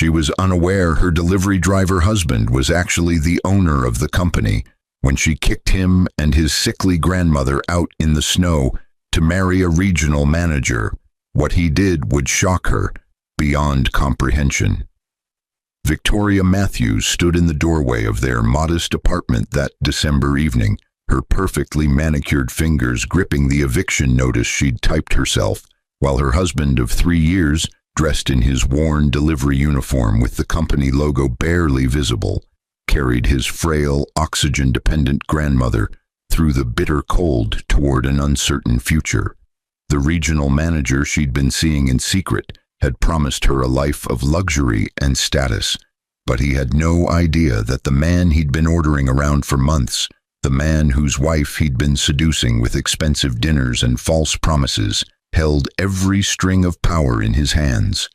She was unaware her delivery driver husband was actually the owner of the company when she kicked him and his sickly grandmother out in the snow to marry a regional manager. What he did would shock her beyond comprehension. Victoria Matthews stood in the doorway of their modest apartment that December evening, her perfectly manicured fingers gripping the eviction notice she'd typed herself, while her husband of 3 years, dressed in his worn delivery uniform with the company logo barely visible, carried his frail, oxygen-dependent grandmother through the bitter cold toward an uncertain future. The regional manager she'd been seeing in secret had promised her a life of luxury and status, but he had no idea that the man he'd been ordering around for months, the man whose wife he'd been seducing with expensive dinners and false promises, held every string of power in his hands.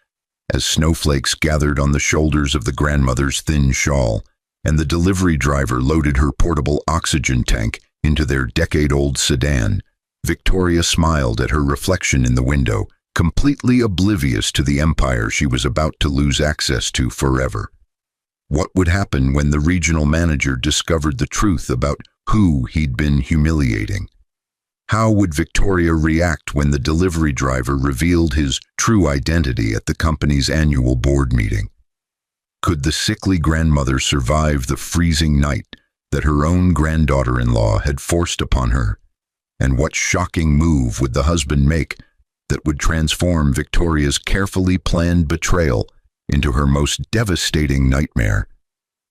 As snowflakes gathered on the shoulders of the grandmother's thin shawl, and the delivery driver loaded her portable oxygen tank into their decade-old sedan, Victoria smiled at her reflection in the window, completely oblivious to the empire she was about to lose access to forever. What would happen when the regional manager discovered the truth about who he'd been humiliating? How would Victoria react when the delivery driver revealed his true identity at the company's annual board meeting? Could the sickly grandmother survive the freezing night that her own granddaughter-in-law had forced upon her? And what shocking move would the husband make that would transform Victoria's carefully planned betrayal into her most devastating nightmare?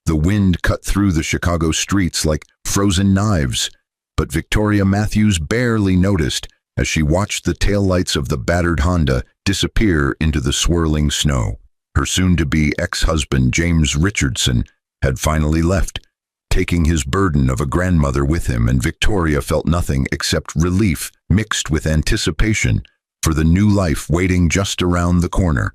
The wind cut through the Chicago streets like frozen knives, but Victoria Matthews barely noticed as she watched the taillights of the battered Honda disappear into the swirling snow. Her soon-to-be ex-husband, James Richardson, had finally left, taking his burden of a grandmother with him, and Victoria felt nothing except relief mixed with anticipation for the new life waiting just around the corner.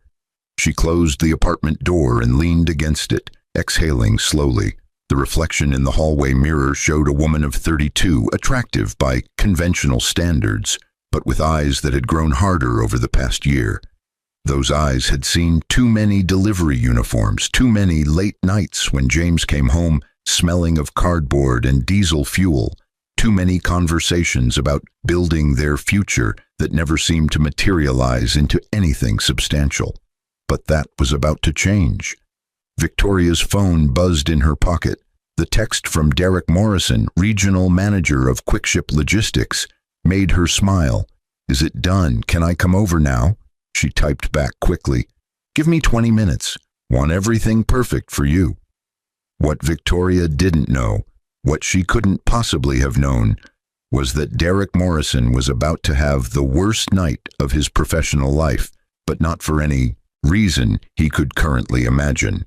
She closed the apartment door and leaned against it, exhaling slowly. The reflection in the hallway mirror showed a woman of 32, attractive by conventional standards, but with eyes that had grown harder over the past year. Those eyes had seen too many delivery uniforms, too many late nights when James came home smelling of cardboard and diesel fuel, too many conversations about building their future that never seemed to materialize into anything substantial. But that was about to change. Victoria's phone buzzed in her pocket. The text from Derek Morrison, regional manager of Quickship Logistics, made her smile. "Is it done? Can I come over now?" She typed back quickly. "Give me 20 minutes. Want everything perfect for you." What Victoria didn't know, what she couldn't possibly have known, was that Derek Morrison was about to have the worst night of his professional life, but not for any reason he could currently imagine.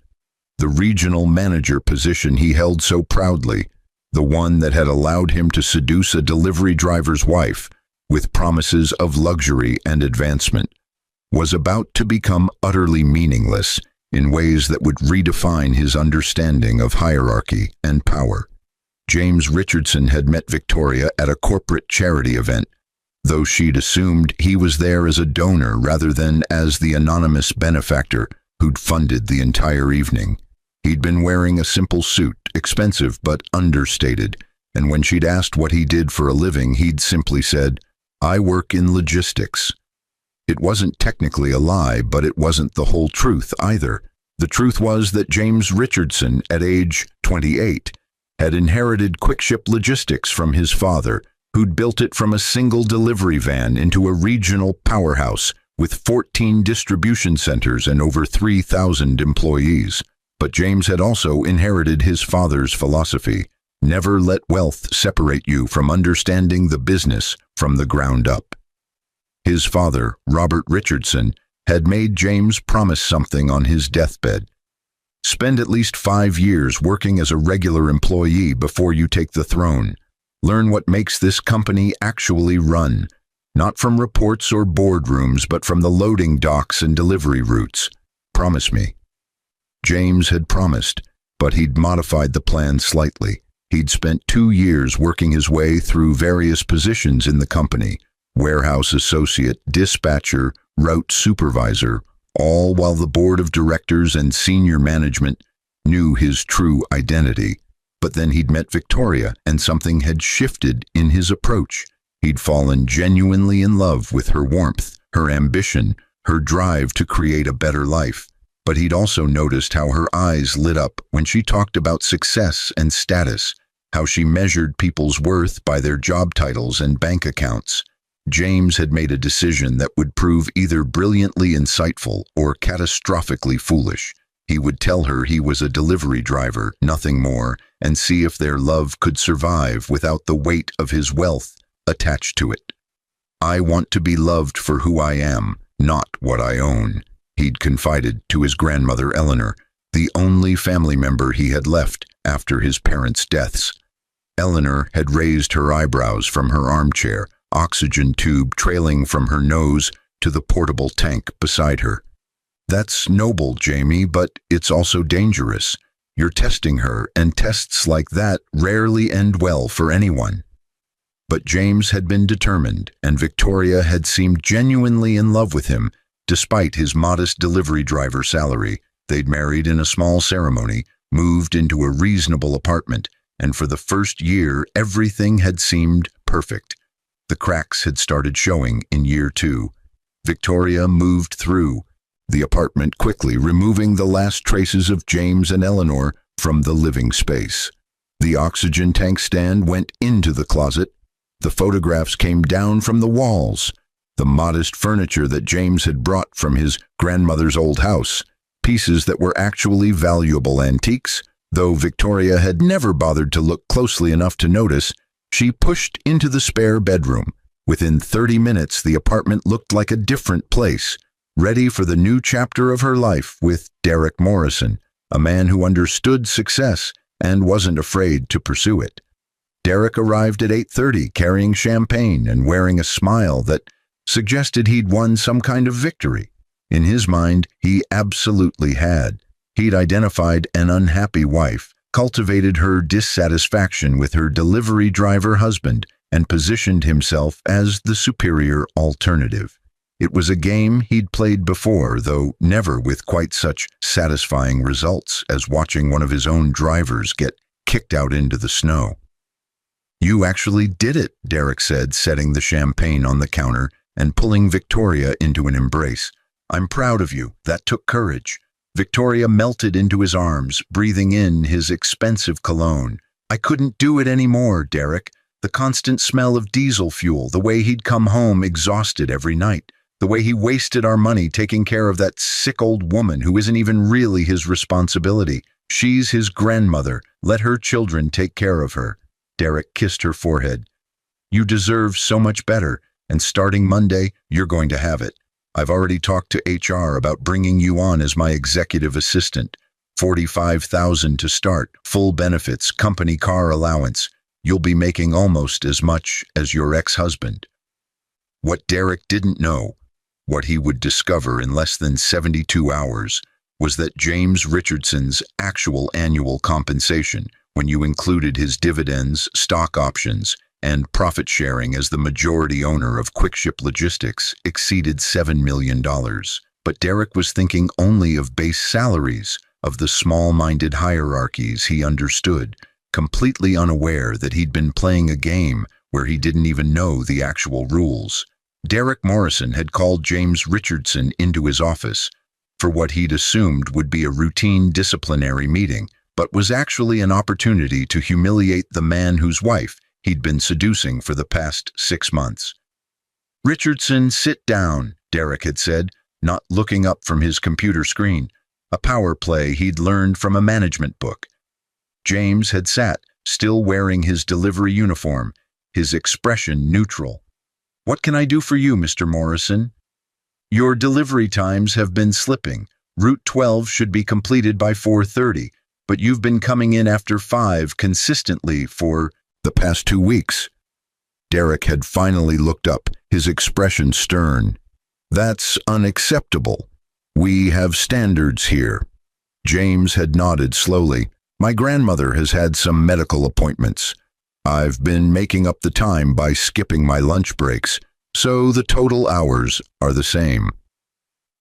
The regional manager position he held so proudly, the one that had allowed him to seduce a delivery driver's wife with promises of luxury and advancement, was about to become utterly meaningless in ways that would redefine his understanding of hierarchy and power. James Richardson had met Victoria at a corporate charity event, though she'd assumed he was there as a donor rather than as the anonymous benefactor who'd funded the entire evening. He'd been wearing a simple suit, expensive but understated, and when she'd asked what he did for a living, he'd simply said, "I work in logistics." It wasn't technically a lie, but it wasn't the whole truth either. The truth was that James Richardson, at age 28, had inherited Quickship Logistics from his father, who'd built it from a single delivery van into a regional powerhouse with 14 distribution centers and over 3,000 employees. But James had also inherited his father's philosophy: never let wealth separate you from understanding the business from the ground up. His father, Robert Richardson, had made James promise something on his deathbed. Spend at least 5 years working as a regular employee before you take the throne. Learn what makes this company actually run, not from reports or boardrooms, but from the loading docks and delivery routes. Promise me. James had promised, but he'd modified the plan slightly. He'd spent 2 years working his way through various positions in the company: warehouse associate, dispatcher, route supervisor, all while the board of directors and senior management knew his true identity. But then he'd met Victoria, and something had shifted in his approach. He'd fallen genuinely in love with her warmth, her ambition, her drive to create a better life. But he'd also noticed how her eyes lit up when she talked about success and status, how she measured people's worth by their job titles and bank accounts. James had made a decision that would prove either brilliantly insightful or catastrophically foolish. He would tell her he was a delivery driver, nothing more, and see if their love could survive without the weight of his wealth attached to it. "I want to be loved for who I am, not what I own," he'd confided to his grandmother Eleanor, the only family member he had left after his parents' deaths. Eleanor had raised her eyebrows from her armchair, oxygen tube trailing from her nose to the portable tank beside her. "That's noble, Jamie, but it's also dangerous. You're testing her, and tests like that rarely end well for anyone." But James had been determined, and Victoria had seemed genuinely in love with him, despite his modest delivery driver salary. They'd married in a small ceremony, moved into a reasonable apartment, and for the first year everything had seemed perfect. The cracks had started showing in year 2. Victoria moved through the apartment quickly, removing the last traces of James and Eleanor from the living space. The oxygen tank stand went into the closet. The photographs came down from the walls. The modest furniture that James had brought from his grandmother's old house, pieces that were actually valuable antiques, though Victoria had never bothered to look closely enough to notice. She pushed into the spare bedroom. Within 30 minutes, the apartment looked like a different place, ready for the new chapter of her life with Derek Morrison, a man who understood success and wasn't afraid to pursue it. Derek arrived at 8:30 carrying champagne and wearing a smile that suggested he'd won some kind of victory. In his mind, he absolutely had. He'd identified an unhappy wife, cultivated her dissatisfaction with her delivery driver husband, and positioned himself as the superior alternative. It was a game he'd played before, though never with quite such satisfying results as watching one of his own drivers get kicked out into the snow. "You actually did it," Derek said, setting the champagne on the counter and pulling Victoria into an embrace. "I'm proud of you. That took courage." Victoria melted into his arms, breathing in his expensive cologne. "I couldn't do it anymore, Derek. The constant smell of diesel fuel, the way he'd come home exhausted every night, the way he wasted our money taking care of that sick old woman who isn't even really his responsibility. She's his grandmother. Let her children take care of her." Derek kissed her forehead. "You deserve so much better, and starting Monday, you're going to have it. I've already talked to HR about bringing you on as my executive assistant. $45,000 to start, full benefits, company car allowance. You'll be making almost as much as your ex-husband." What Derek didn't know, what he would discover in less than 72 hours, was that James Richardson's actual annual compensation, when you included his dividends, stock options, and profit sharing as the majority owner of QuickShip Logistics, exceeded $7 million. But Derek was thinking only of base salaries, of the small-minded hierarchies he understood, completely unaware that he'd been playing a game where he didn't even know the actual rules. Derek Morrison had called James Richardson into his office for what he'd assumed would be a routine disciplinary meeting, but was actually an opportunity to humiliate the man whose wife he'd been seducing for the past 6 months. "Richardson, sit down," Derek had said, not looking up from his computer screen, a power play he'd learned from a management book. James had sat, still wearing his delivery uniform, his expression neutral. "What can I do for you, Mr. Morrison?" "Your delivery times have been slipping. Route 12 should be completed by 4:30, but you've been coming in after 5 consistently for the past 2 weeks. Derek had finally looked up, his expression stern. "That's unacceptable. We have standards here." James had nodded slowly. "My grandmother has had some medical appointments. I've been making up the time by skipping my lunch breaks, so the total hours are the same."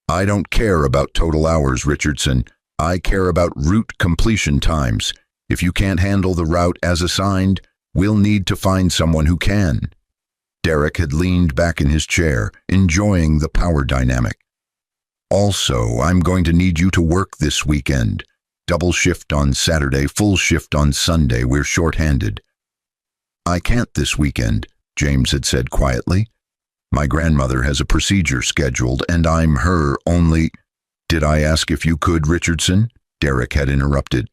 I don't care about total hours, Richardson. I care about route completion times. If you can't handle the route as assigned, we'll need to find someone who can. Derek had leaned back in his chair, enjoying the power dynamic. Also, I'm going to need you to work this weekend. Double shift on Saturday, full shift on Sunday. We're short-handed. I can't this weekend, James had said quietly. My grandmother has a procedure scheduled, and I'm her only— Did I ask if you could, Richardson? Derek had interrupted.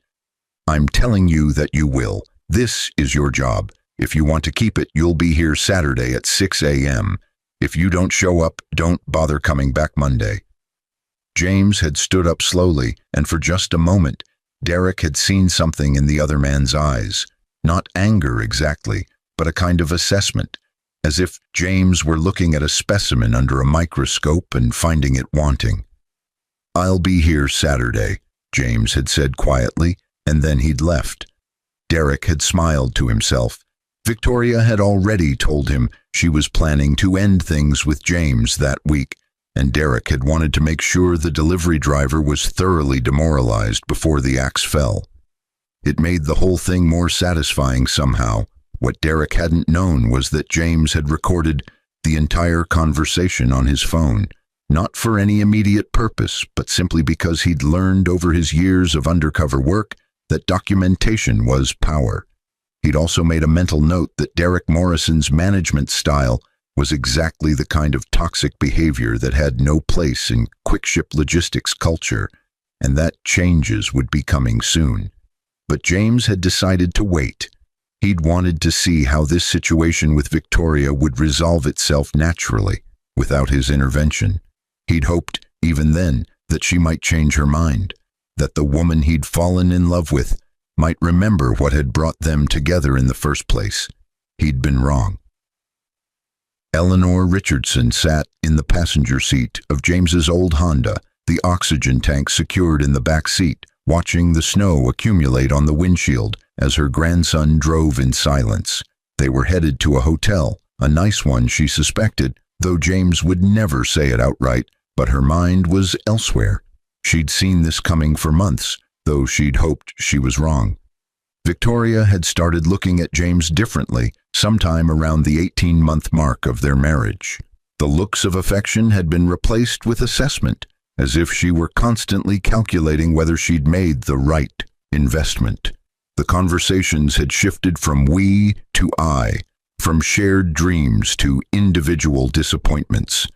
I'm telling you that you will. This is your job. If you want to keep it, you'll be here Saturday at 6 a.m. If you don't show up, don't bother coming back Monday. James had stood up slowly, and for just a moment, Derek had seen something in the other man's eyes. Not anger exactly, but a kind of assessment, as if James were looking at a specimen under a microscope and finding it wanting. I'll be here Saturday, James had said quietly, and then he'd left. Derek had smiled to himself. Victoria had already told him she was planning to end things with James that week, and Derek had wanted to make sure the delivery driver was thoroughly demoralized before the axe fell. It made the whole thing more satisfying somehow. What Derek hadn't known was that James had recorded the entire conversation on his phone, not for any immediate purpose, but simply because he'd learned over his years of undercover work that documentation was power. He'd also made a mental note that Derek Morrison's management style was exactly the kind of toxic behavior that had no place in quick-ship logistics culture, and that changes would be coming soon. But James had decided to wait. He'd wanted to see how this situation with Victoria would resolve itself naturally, without his intervention. He'd hoped, even then, that she might change her mind, that the woman he'd fallen in love with might remember what had brought them together in the first place. He'd been wrong. Eleanor Richardson sat in the passenger seat of James's old Honda, the oxygen tank secured in the back seat, watching the snow accumulate on the windshield as her grandson drove in silence. They were headed to a hotel, a nice one she suspected, though James would never say it outright, but her mind was elsewhere. She'd seen this coming for months, though she'd hoped she was wrong. Victoria had started looking at James differently sometime around the 18-month mark of their marriage. The looks of affection had been replaced with assessment, as if she were constantly calculating whether she'd made the right investment. The conversations had shifted from we to I, from shared dreams to individual disappointments.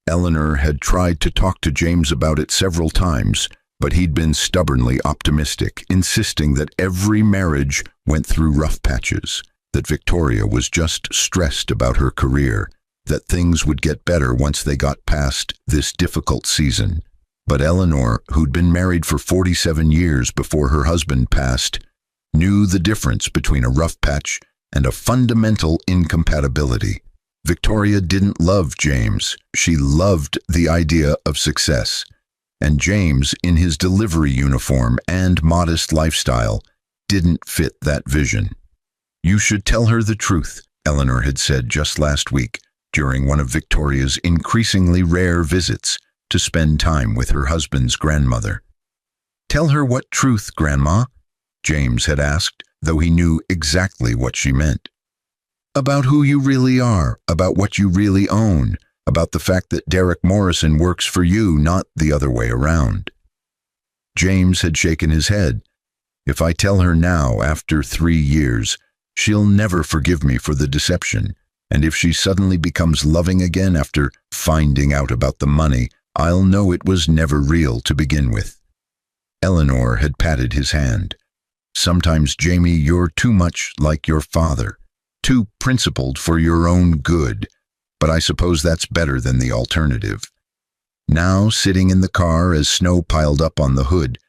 Eleanor had tried to talk to James about it several times, but he'd been stubbornly optimistic, insisting that every marriage went through rough patches, that Victoria was just stressed about her career, that things would get better once they got past this difficult season. But Eleanor, who'd been married for 47 years before her husband passed, knew the difference between a rough patch and a fundamental incompatibility. Victoria didn't love James. She loved the idea of success. And James, in his delivery uniform and modest lifestyle, didn't fit that vision. You should tell her the truth, Eleanor had said just last week, during one of Victoria's increasingly rare visits to spend time with her husband's grandmother. Tell her what truth, Grandma? James had asked, though he knew exactly what she meant. About who you really are, about what you really own, about the fact that Derek Morrison works for you, not the other way around. James had shaken his head. If I tell her now, after 3 years, she'll never forgive me for the deception, and if she suddenly becomes loving again after finding out about the money, I'll know it was never real to begin with. Eleanor had patted his hand. Sometimes, Jamie, you're too much like your father, too principled for your own good, but I suppose that's better than the alternative. Now, sitting in the car as snow piled up on the hood,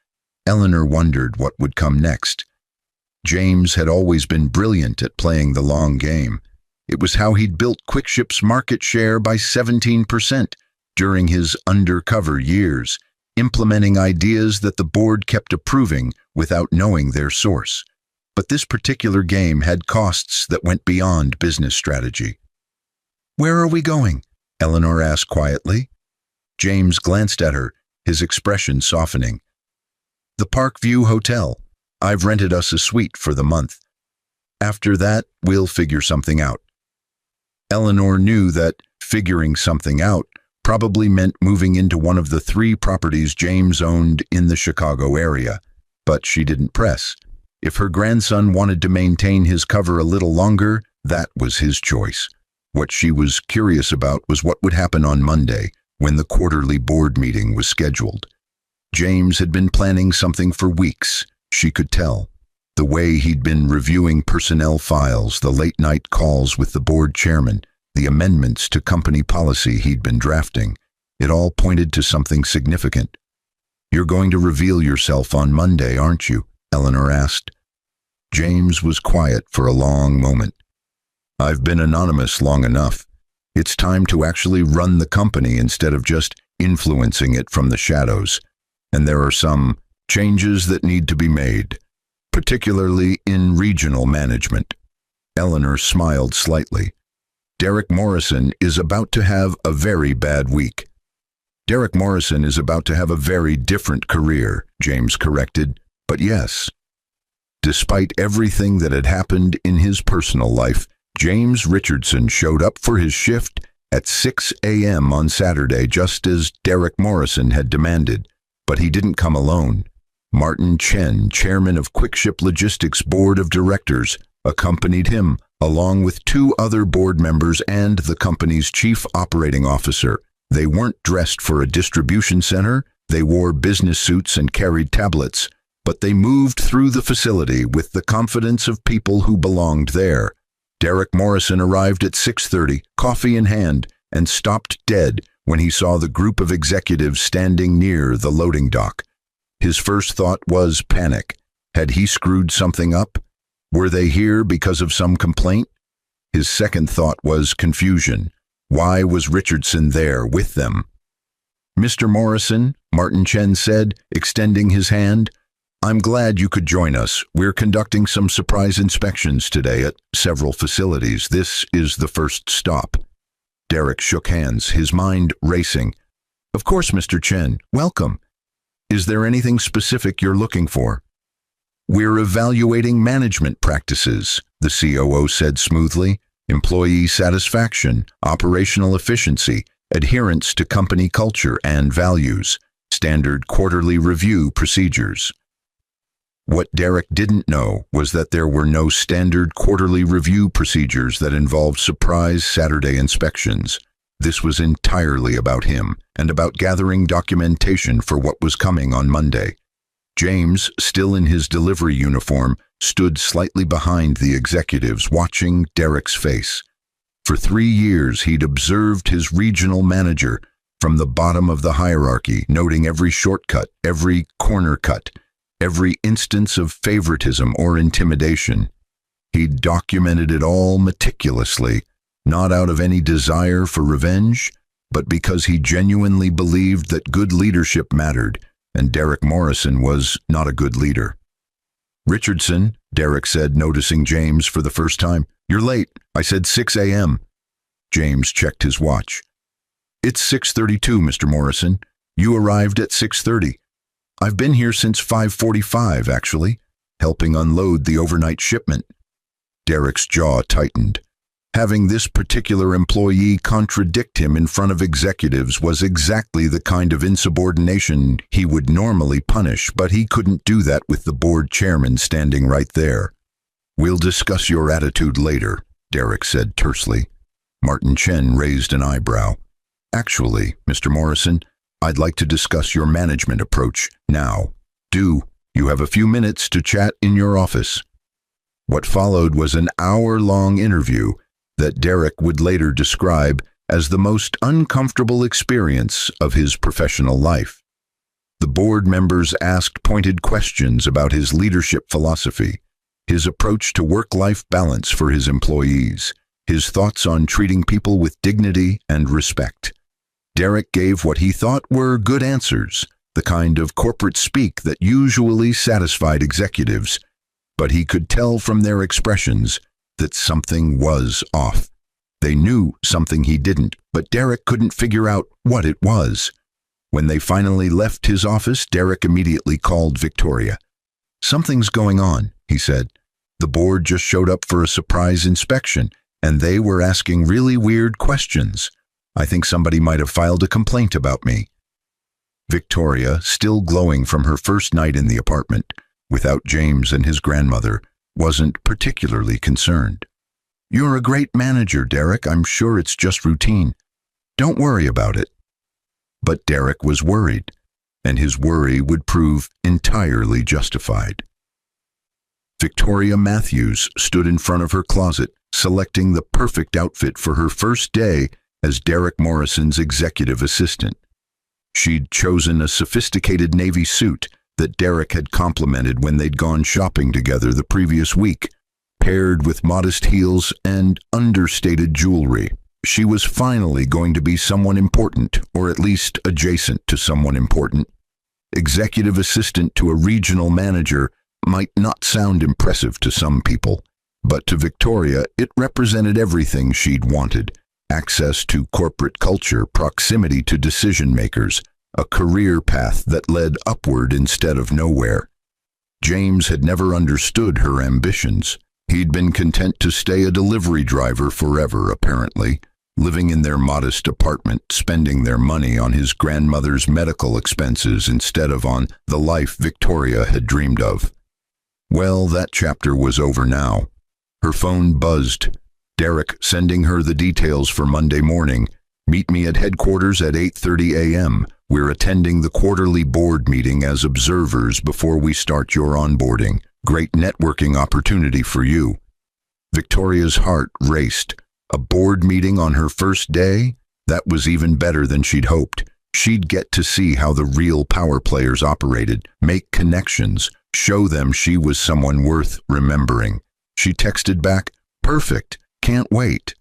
Eleanor wondered what would come next. James had always been brilliant at playing the long game. It was how he'd built Quickship's market share by 17% during his undercover years, implementing ideas that the board kept approving without knowing their source. But this particular game had costs that went beyond business strategy. Where are we going? Eleanor asked quietly. James glanced at her, his expression softening. "The Parkview Hotel. I've rented us a suite for the month. After that, we'll figure something out." Eleanor knew that figuring something out probably meant moving into one of the 3 properties James owned in the Chicago area, but she didn't press. If her grandson wanted to maintain his cover a little longer, that was his choice. What she was curious about was what would happen on Monday, when the quarterly board meeting was scheduled. James had been planning something for weeks, she could tell. The way he'd been reviewing personnel files, the late-night calls with the board chairman, the amendments to company policy he'd been drafting, it all pointed to something significant. "You're going to reveal yourself on Monday, aren't you?" Eleanor asked. James was quiet for a long moment. "I've been anonymous long enough. It's time to actually run the company instead of just influencing it from the shadows. And there are some changes that need to be made, particularly in regional management." Eleanor smiled slightly. "Derek Morrison is about to have a very bad week." "Derek Morrison is about to have a very different career," James corrected, "but yes." Despite everything that had happened in his personal life, James Richardson showed up for his shift at 6 a.m. on Saturday, just as Derek Morrison had demanded. But he didn't come alone. Martin Chen, chairman of Quickship Logistics Board of Directors, accompanied him, along with 2 other board members and the company's chief operating officer. They weren't dressed for a distribution center, they wore business suits and carried tablets, but they moved through the facility with the confidence of people who belonged there. Derek Morrison arrived at 6:30, coffee in hand, and stopped dead when he saw the group of executives standing near the loading dock. His first thought was panic. Had he screwed something up? Were they here because of some complaint? His second thought was confusion. Why was Richardson there with them? "Mr. Morrison," Martin Chen said, extending his hand, "I'm glad you could join us. We're conducting some surprise inspections today at several facilities. This is the first stop." Derek shook hands, his mind racing. "Of course, Mr. Chen. Welcome. Is there anything specific you're looking for?" "We're evaluating management practices," the COO said smoothly. "Employee satisfaction, operational efficiency, adherence to company culture and values, standard quarterly review procedures." What Derek didn't know was that there were no standard quarterly review procedures that involved surprise Saturday inspections. This was entirely about him and about gathering documentation for what was coming on Monday. James, still in his delivery uniform, stood slightly behind the executives, watching Derek's face. For 3 years, he'd observed his regional manager from the bottom of the hierarchy, noting every shortcut, every corner cut, every instance of favoritism or intimidation. He'd documented it all meticulously, not out of any desire for revenge, but because he genuinely believed that good leadership mattered, and Derek Morrison was not a good leader. "Richardson," Derek said, noticing James for the first time. "You're late. I said 6 a.m. James checked his watch. "It's 6:32, Mr. Morrison. You arrived at 6:30. I've been here since 5:45, actually, helping unload the overnight shipment." Derek's jaw tightened. Having this particular employee contradict him in front of executives was exactly the kind of insubordination he would normally punish, but he couldn't do that with the board chairman standing right there. "We'll discuss your attitude later," Derek said tersely. Martin Chen raised an eyebrow. "Actually, Mr. Morrison, I'd like to discuss your management approach now. You have a few minutes to chat in your office." What followed was an hour-long interview that Derek would later describe as the most uncomfortable experience of his professional life. The board members asked pointed questions about his leadership philosophy, his approach to work-life balance for his employees, his thoughts on treating people with dignity and respect. Derek gave what he thought were good answers, the kind of corporate speak that usually satisfied executives, but he could tell from their expressions that something was off. They knew something he didn't, but Derek couldn't figure out what it was. When they finally left his office, Derek immediately called Victoria. "Something's going on," he said. "The board just showed up for a surprise inspection, and they were asking really weird questions. I think somebody might have filed a complaint about me." Victoria, still glowing from her first night in the apartment, without James and his grandmother, wasn't particularly concerned. "You're a great manager, Derek. I'm sure it's just routine. Don't worry about it." But Derek was worried, and his worry would prove entirely justified. Victoria Matthews stood in front of her closet, selecting the perfect outfit for her first day as Derek Morrison's executive assistant. She'd chosen a sophisticated navy suit that Derek had complimented when they'd gone shopping together the previous week, paired with modest heels and understated jewelry. She was finally going to be someone important, or at least adjacent to someone important. Executive assistant to a regional manager might not sound impressive to some people, but to Victoria it represented everything she'd wanted: access to corporate culture, proximity to decision-makers, a career path that led upward instead of nowhere. James had never understood her ambitions. He'd been content to stay a delivery driver forever, apparently, living in their modest apartment, spending their money on his grandmother's medical expenses instead of on the life Victoria had dreamed of. Well, that chapter was over now. Her phone buzzed. Derek sending her the details for Monday morning. "Meet me at headquarters at 8:30 a.m. We're attending the quarterly board meeting as observers before we start your onboarding. Great networking opportunity for you." Victoria's heart raced. A board meeting on her first day? That was even better than she'd hoped. She'd get to see how the real power players operated, make connections, show them she was someone worth remembering. She texted back, "Perfect, can't wait."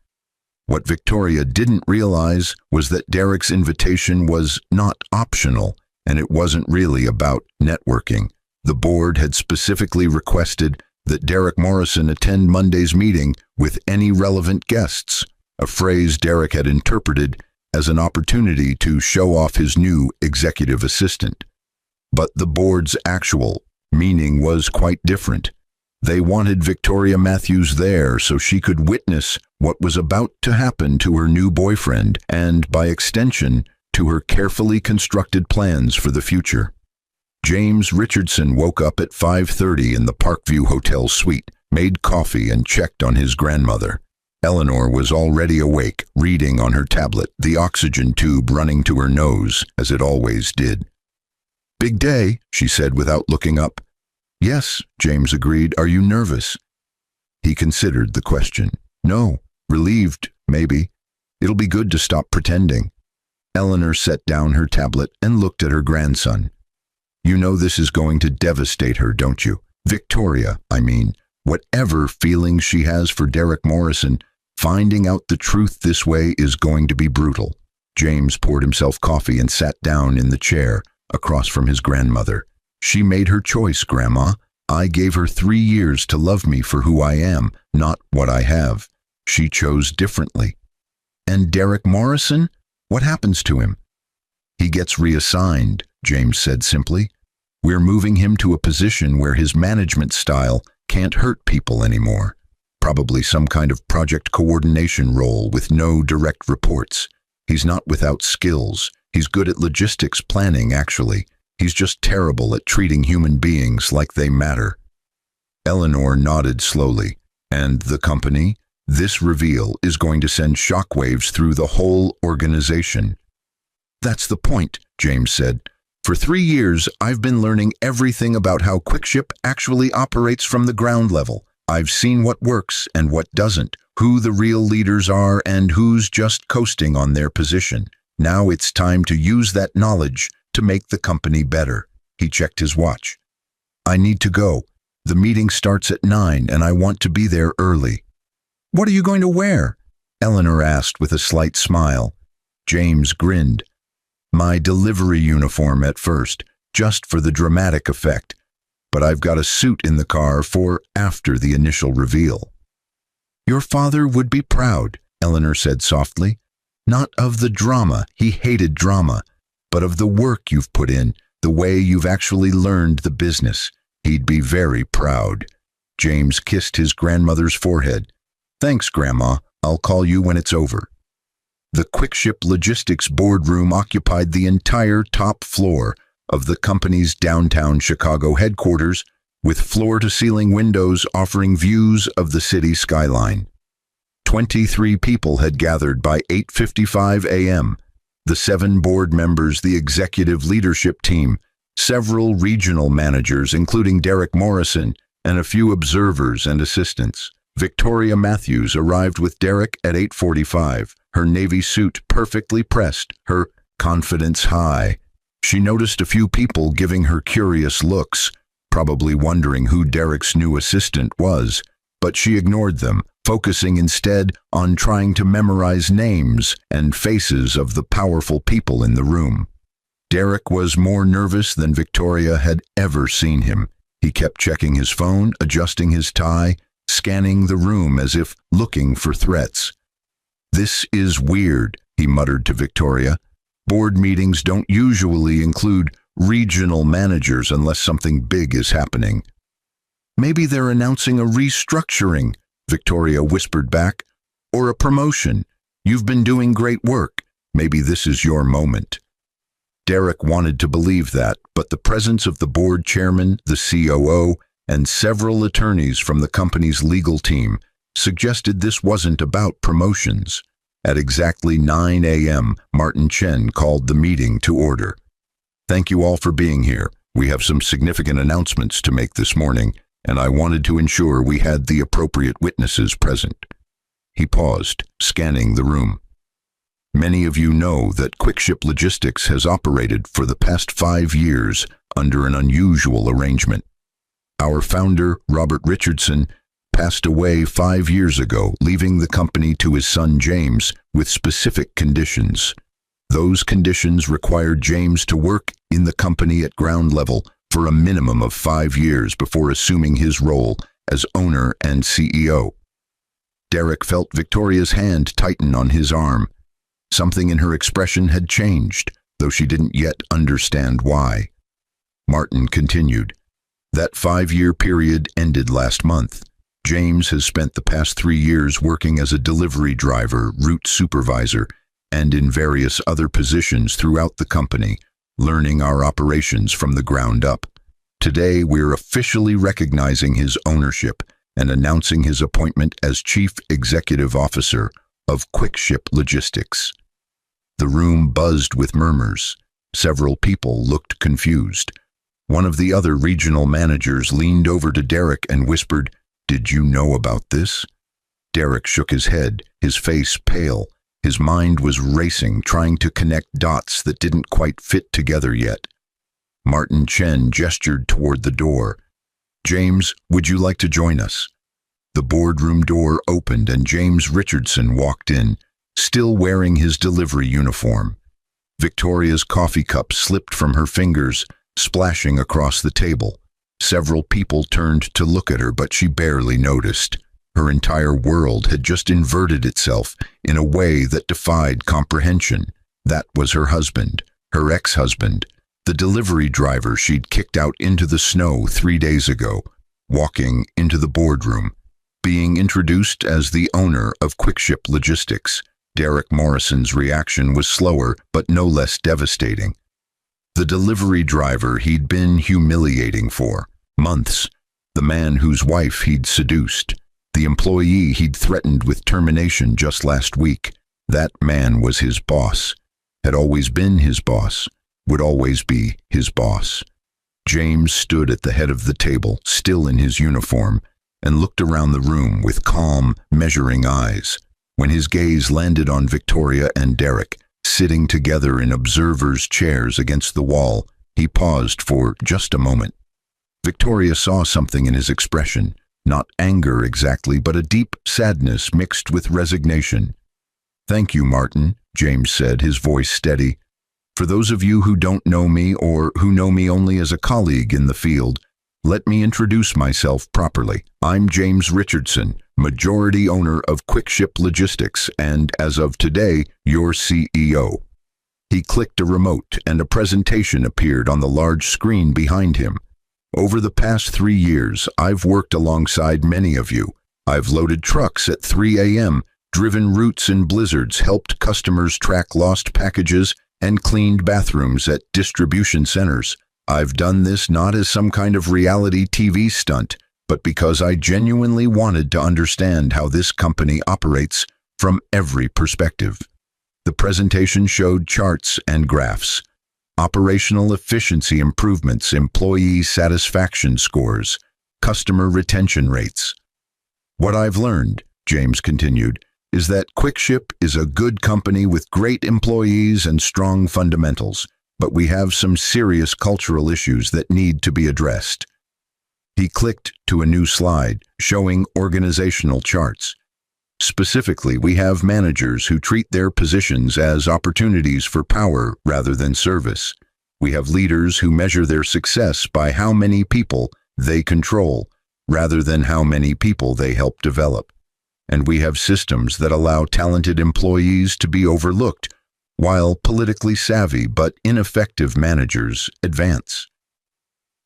What Victoria didn't realize was that Derek's invitation was not optional, and it wasn't really about networking. The board had specifically requested that Derek Morrison attend Monday's meeting with any relevant guests, a phrase Derek had interpreted as an opportunity to show off his new executive assistant. But the board's actual meaning was quite different. They wanted Victoria Matthews there so she could witness what was about to happen to her new boyfriend and, by extension, to her carefully constructed plans for the future. James Richardson woke up at 5:30 in the Parkview Hotel suite, made coffee, and checked on his grandmother. Eleanor was already awake, reading on her tablet, the oxygen tube running to her nose, as it always did. "Big day," she said without looking up. "Yes," James agreed. "Are you nervous?" He considered the question. "No. Relieved, maybe. It'll be good to stop pretending." Eleanor set down her tablet and looked at her grandson. "You know this is going to devastate her, don't you? Victoria, I mean. Whatever feelings she has for Derek Morrison, finding out the truth this way is going to be brutal." James poured himself coffee and sat down in the chair across from his grandmother. "She made her choice, Grandma. I gave her 3 years to love me for who I am, not what I have. She chose differently." "And Derek Morrison? What happens to him?" "He gets reassigned," James said simply. "We're moving him to a position where his management style can't hurt people anymore. Probably some kind of project coordination role with no direct reports. He's not without skills. He's good at logistics planning, actually. He's just terrible at treating human beings like they matter." Eleanor nodded slowly. "And the company? This reveal is going to send shockwaves through the whole organization." "That's the point," James said. "For 3 years, I've been learning everything about how QuickShip actually operates from the ground level. I've seen what works and what doesn't, who the real leaders are and who's just coasting on their position. Now it's time to use that knowledge to make the company better." He checked his watch. "I need to go. The meeting starts at 9 and I want to be there early." "What are you going to wear?" Eleanor asked with a slight smile. James grinned. "My delivery uniform at first, just for the dramatic effect. But I've got a suit in the car for after the initial reveal." "Your father would be proud," Eleanor said softly. "Not of the drama. He hated drama. but of the work you've put in, the way you've actually learned the business. He'd be very proud." James kissed his grandmother's forehead. "Thanks, Grandma. I'll call you when it's over." The Quickship Logistics boardroom occupied the entire top floor of the company's downtown Chicago headquarters, with floor-to-ceiling windows offering views of the city skyline. 23 people had gathered by 8:55 a.m. The 7 board members, the executive leadership team, several regional managers, including Derek Morrison, and a few observers and assistants. Victoria Matthews arrived with Derek at 8:45, her navy suit perfectly pressed, her confidence high. She noticed a few people giving her curious looks, probably wondering who Derek's new assistant was, but she ignored them, focusing instead on trying to memorize names and faces of the powerful people in the room. Derek was more nervous than Victoria had ever seen him. He kept checking his phone, adjusting his tie, scanning the room as if looking for threats. "This is weird," he muttered to Victoria. "Board meetings don't usually include regional managers unless something big is happening." "Maybe they're announcing a restructuring," Victoria whispered back, "or a promotion. You've been doing great work. Maybe this is your moment." Derek wanted to believe that, but the presence of the board chairman, the COO, and several attorneys from the company's legal team suggested this wasn't about promotions. At exactly 9 a.m., Martin Chen called the meeting to order. "Thank you all for being here. We have some significant announcements to make this morning, and I wanted to ensure we had the appropriate witnesses present." He paused, scanning the room. "Many of you know that Quickship Logistics has operated for the past 5 years under an unusual arrangement. Our founder, Robert Richardson, passed away 5 years ago, leaving the company to his son James with specific conditions. Those conditions required James to work in the company at ground level for a minimum of 5 years before assuming his role as owner and CEO. Derek felt Victoria's hand tighten on his arm. Something in her expression had changed, though she didn't yet understand why. Martin continued, "That 5-year period ended last month. James has spent the past 3 years working as a delivery driver, route supervisor, and in various other positions throughout the company, learning our operations from the ground up. Today, we're officially recognizing his ownership and announcing his appointment as Chief Executive Officer of Quickship Logistics." The room buzzed with murmurs. Several people looked confused. One of the other regional managers leaned over to Derek and whispered, "Did you know about this?" Derek shook his head, his face pale. His mind was racing, trying to connect dots that didn't quite fit together yet. Martin Chen gestured toward the door. "James, would you like to join us?" The boardroom door opened and James Richardson walked in, still wearing his delivery uniform. Victoria's coffee cup slipped from her fingers, splashing across the table. Several people turned to look at her, but she barely noticed. Her entire world had just inverted itself in a way that defied comprehension. That was her husband, her ex-husband, the delivery driver she'd kicked out into the snow 3 days ago, walking into the boardroom, being introduced as the owner of Quickship Logistics. Derek Morrison's reaction was slower, but no less devastating. The delivery driver he'd been humiliating for months, the man whose wife he'd seduced, the employee he'd threatened with termination just last week. That man was his boss, had always been his boss, would always be his boss. James stood at the head of the table, still in his uniform, and looked around the room with calm, measuring eyes. When his gaze landed on Victoria and Derek, sitting together in observers' chairs against the wall, he paused for just a moment. Victoria saw something in his expression, not anger exactly, but a deep sadness mixed with resignation. "Thank you, Martin," James said, his voice steady. "For those of you who don't know me or who know me only as a colleague in the field, let me introduce myself properly. I'm James Richardson, majority owner of Quickship Logistics, and as of today, your CEO." He clicked a remote and a presentation appeared on the large screen behind him. Over the past 3 years, I've worked alongside many of you. I've loaded trucks at 3 a.m., driven routes in blizzards, helped customers track lost packages, and cleaned bathrooms at distribution centers. I've done this not as some kind of reality TV stunt, but because I genuinely wanted to understand how this company operates from every perspective. The presentation showed charts and graphs, operational efficiency improvements, employee satisfaction scores, customer retention rates. What I've learned, James continued, is that QuickShip is a good company with great employees and strong fundamentals, but we have some serious cultural issues that need to be addressed. He clicked to a new slide showing organizational charts. Specifically, we have managers who treat their positions as opportunities for power rather than service. We have leaders who measure their success by how many people they control rather than how many people they help develop. And we have systems that allow talented employees to be overlooked, while politically savvy but ineffective managers advance.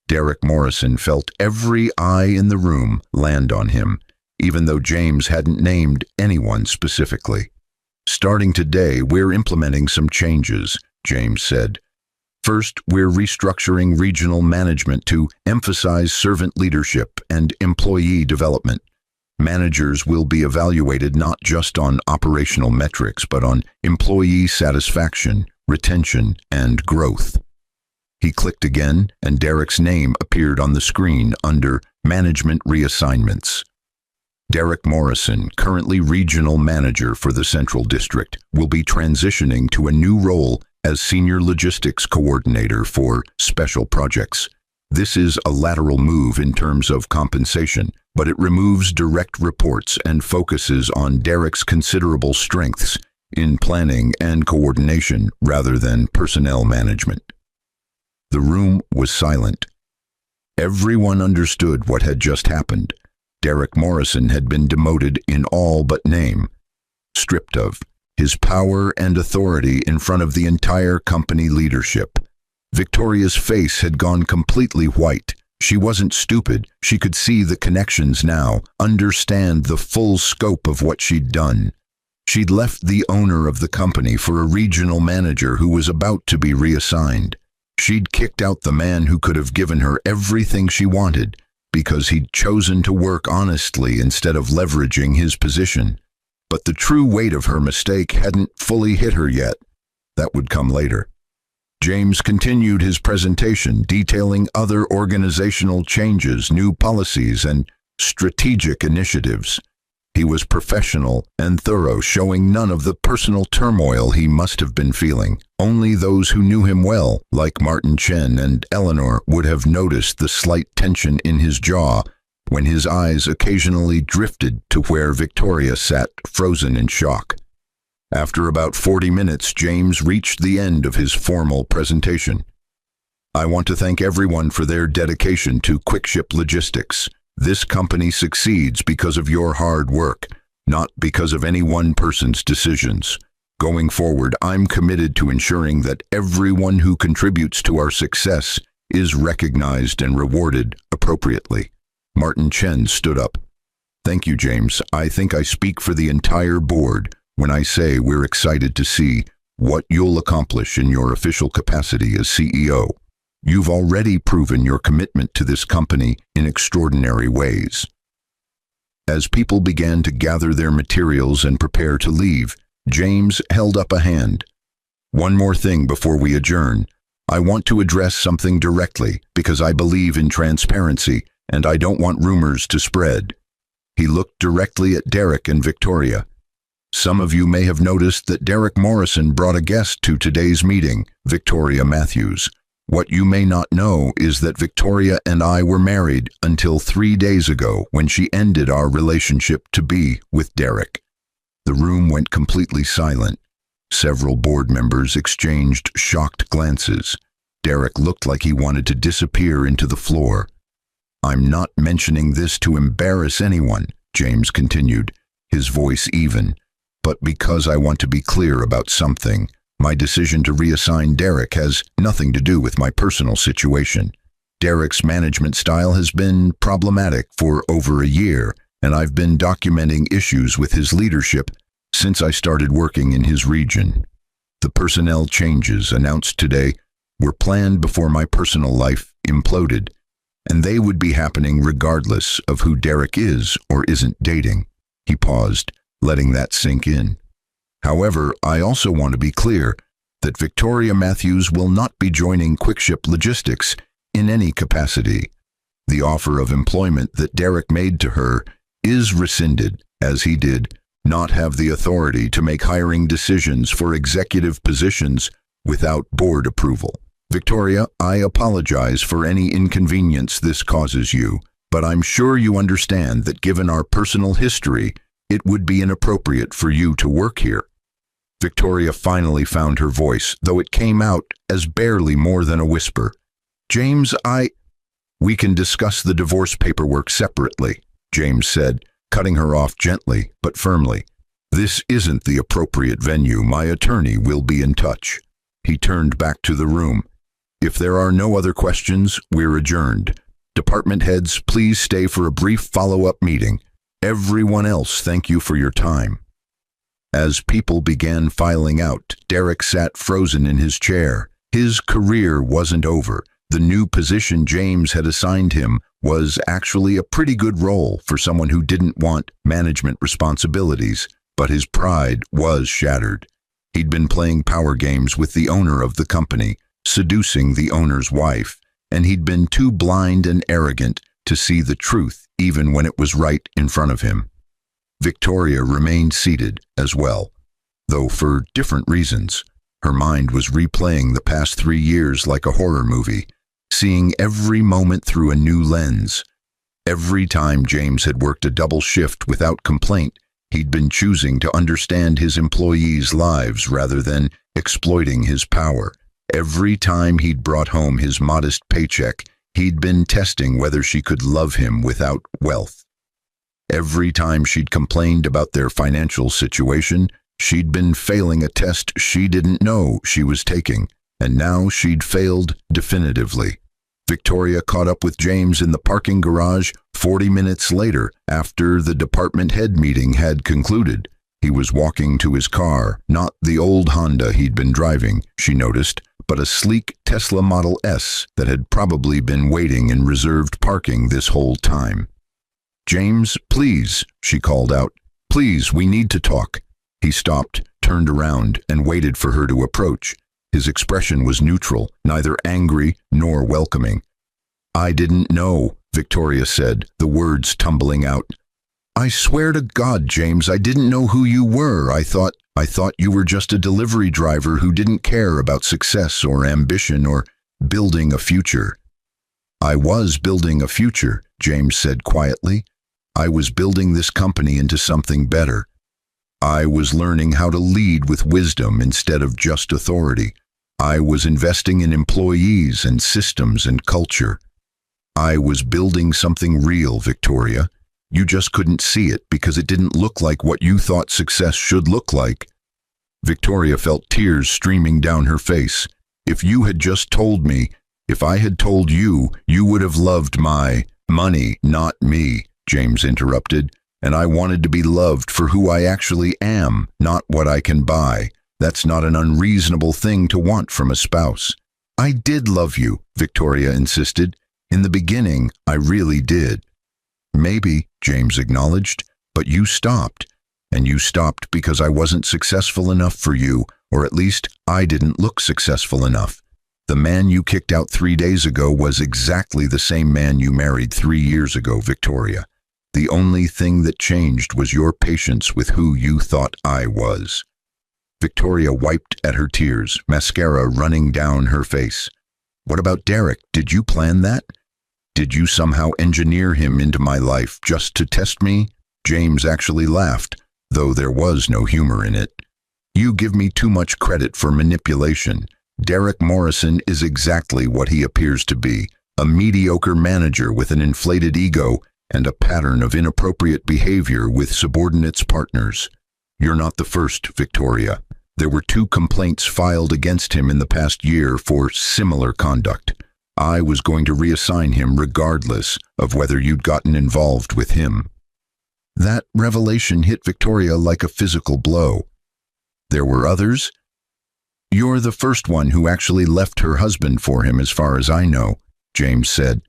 Derek Morrison felt every eye in the room land on him, even though James hadn't named anyone specifically. Starting today, we're implementing some changes, James said. First, we're restructuring regional management to emphasize servant leadership and employee development. Managers will be evaluated not just on operational metrics, but on employee satisfaction, retention, and growth. He clicked again, and Derek's name appeared on the screen under Management Reassignments. Derek Morrison, currently regional manager for the Central District, will be transitioning to a new role as Senior Logistics Coordinator for Special Projects. This is a lateral move in terms of compensation, but it removes direct reports and focuses on Derek's considerable strengths in planning and coordination rather than personnel management. The room was silent. Everyone understood what had just happened. Derek Morrison had been demoted in all but name, stripped of his power and authority in front of the entire company leadership. Victoria's face had gone completely white. She wasn't stupid. She could see the connections now, understand the full scope of what she'd done. She'd left the owner of the company for a regional manager who was about to be reassigned. She'd kicked out the man who could have given her everything she wanted, because he'd chosen to work honestly instead of leveraging his position. But the true weight of her mistake hadn't fully hit her yet. That would come later. James continued his presentation, detailing other organizational changes, new policies, and strategic initiatives. He was professional and thorough, showing none of the personal turmoil he must have been feeling. Only those who knew him well, like Martin Chen and Eleanor, would have noticed the slight tension in his jaw when his eyes occasionally drifted to where Victoria sat, frozen in shock. After about 40 minutes, James reached the end of his formal presentation. I want to thank everyone for their dedication to QuickShip Logistics. This company succeeds because of your hard work, not because of any one person's decisions. Going forward, I'm committed to ensuring that everyone who contributes to our success is recognized and rewarded appropriately. Martin Chen stood up. Thank you, James. I think I speak for the entire board when I say we're excited to see what you'll accomplish in your official capacity as CEO. You've already proven your commitment to this company in extraordinary ways. As people began to gather their materials and prepare to leave, James held up a hand. One more thing before we adjourn. I want to address something directly because I believe in transparency and I don't want rumors to spread. He looked directly at Derek and Victoria. Some of you may have noticed that Derek Morrison brought a guest to today's meeting, Victoria Matthews. What you may not know is that Victoria and I were married until 3 days ago when she ended our relationship to be with Derek. The room went completely silent. Several board members exchanged shocked glances. Derek looked like he wanted to disappear into the floor. I'm not mentioning this to embarrass anyone, James continued, his voice even, but because I want to be clear about something. My decision to reassign Derek has nothing to do with my personal situation. Derek's management style has been problematic for over a year, and I've been documenting issues with his leadership since I started working in his region. The personnel changes announced today were planned before my personal life imploded, and they would be happening regardless of who Derek is or isn't dating. He paused, letting that sink in. However, I also want to be clear that Victoria Matthews will not be joining Quickship Logistics in any capacity. The offer of employment that Derek made to her is rescinded, as he did not have the authority to make hiring decisions for executive positions without board approval. Victoria, I apologize for any inconvenience this causes you, but I'm sure you understand that given our personal history, it would be inappropriate for you to work here. Victoria finally found her voice, though it came out as barely more than a whisper. James, We can discuss the divorce paperwork separately, James said, cutting her off gently but firmly. This isn't the appropriate venue. My attorney will be in touch. He turned back to the room. If there are no other questions, we're adjourned. Department heads, please stay for a brief follow-up meeting. Everyone else, thank you for your time. As people began filing out, Derek sat frozen in his chair. His career wasn't over. The new position James had assigned him was actually a pretty good role for someone who didn't want management responsibilities, but his pride was shattered. He'd been playing power games with the owner of the company, seducing the owner's wife, and he'd been too blind and arrogant to see the truth even when it was right in front of him. Victoria remained seated as well, though for different reasons. Her mind was replaying the past 3 years like a horror movie, seeing every moment through a new lens. Every time James had worked a double shift without complaint, he'd been choosing to understand his employees' lives rather than exploiting his power. Every time he'd brought home his modest paycheck, he'd been testing whether she could love him without wealth. Every time she'd complained about their financial situation, she'd been failing a test she didn't know she was taking, and now she'd failed definitively. Victoria caught up with James in the parking garage 40 minutes later after the department head meeting had concluded. He was walking to his car, not the old Honda he'd been driving, she noticed, but a sleek Tesla Model S that had probably been waiting in reserved parking this whole time. James, please, she called out. Please, we need to talk. He stopped, turned around, and waited for her to approach. His expression was neutral, neither angry nor welcoming. I didn't know, Victoria said, the words tumbling out. I swear to God, James, I didn't know who you were. I thought you were just a delivery driver who didn't care about success or ambition or building a future. I was building a future, James said quietly. I was building this company into something better. I was learning how to lead with wisdom instead of just authority. I was investing in employees and systems and culture. I was building something real, Victoria. You just couldn't see it because it didn't look like what you thought success should look like. Victoria felt tears streaming down her face. If you had just told me, if I had told you, you would have loved my money, not me, James interrupted. And I wanted to be loved for who I actually am, not what I can buy. That's not an unreasonable thing to want from a spouse. I did love you, Victoria insisted. In the beginning, I really did. Maybe, James acknowledged, but you stopped. And you stopped because I wasn't successful enough for you, or at least I didn't look successful enough. The man you kicked out 3 days ago was exactly the same man you married 3 years ago, Victoria. The only thing that changed was your patience with who you thought I was. Victoria wiped at her tears, mascara running down her face. What about Derek? Did you plan that? Did you somehow engineer him into my life just to test me? James actually laughed, though there was no humor in it. You give me too much credit for manipulation. Derek Morrison is exactly what he appears to be, a mediocre manager with an inflated ego and a pattern of inappropriate behavior with subordinates partners. You're not the first, Victoria. There were 2 complaints filed against him in the past year for similar conduct. I was going to reassign him regardless of whether you'd gotten involved with him. That revelation hit Victoria like a physical blow. There were others? You're the first one who actually left her husband for him, as far as I know, James said.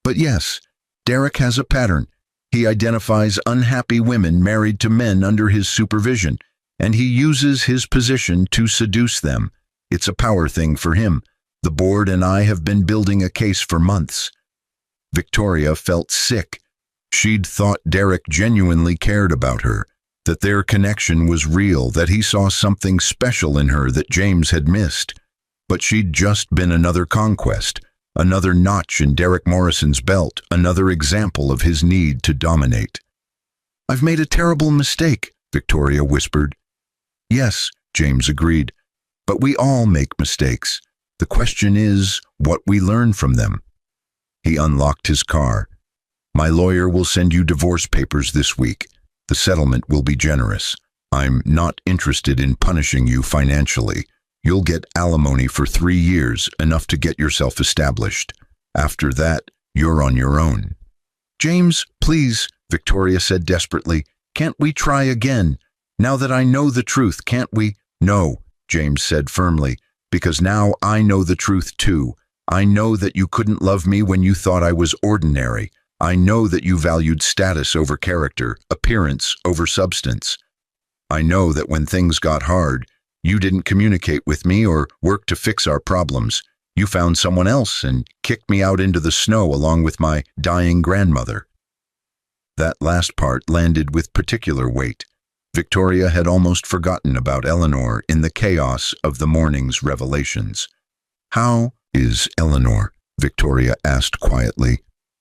But yes, Derek has a pattern. He identifies unhappy women married to men under his supervision, and he uses his position to seduce them. It's a power thing for him. The board and I have been building a case for months. Victoria felt sick. She'd thought Derek genuinely cared about her, that their connection was real, that he saw something special in her that James had missed. But she'd just been another conquest, another notch in Derek Morrison's belt, another example of his need to dominate. "I've made a terrible mistake," Victoria whispered. "Yes," James agreed, "but we all make mistakes. The question is what we learn from them." He unlocked his car. "My lawyer will send you divorce papers this week. The settlement will be generous. I'm not interested in punishing you financially. You'll get alimony for 3 years, enough to get yourself established. After that, you're on your own." "James, please," Victoria said desperately. "Can't we try again? Now that I know the truth, can't we?" "No," James said firmly, "because now I know the truth too. I know that you couldn't love me when you thought I was ordinary. I know that you valued status over character, appearance over substance. I know that when things got hard, you didn't communicate with me or work to fix our problems. You found someone else and kicked me out into the snow along with my dying grandmother." That last part landed with particular weight. Victoria had almost forgotten about Eleanor in the chaos of the morning's revelations. "How is Eleanor?" Victoria asked quietly.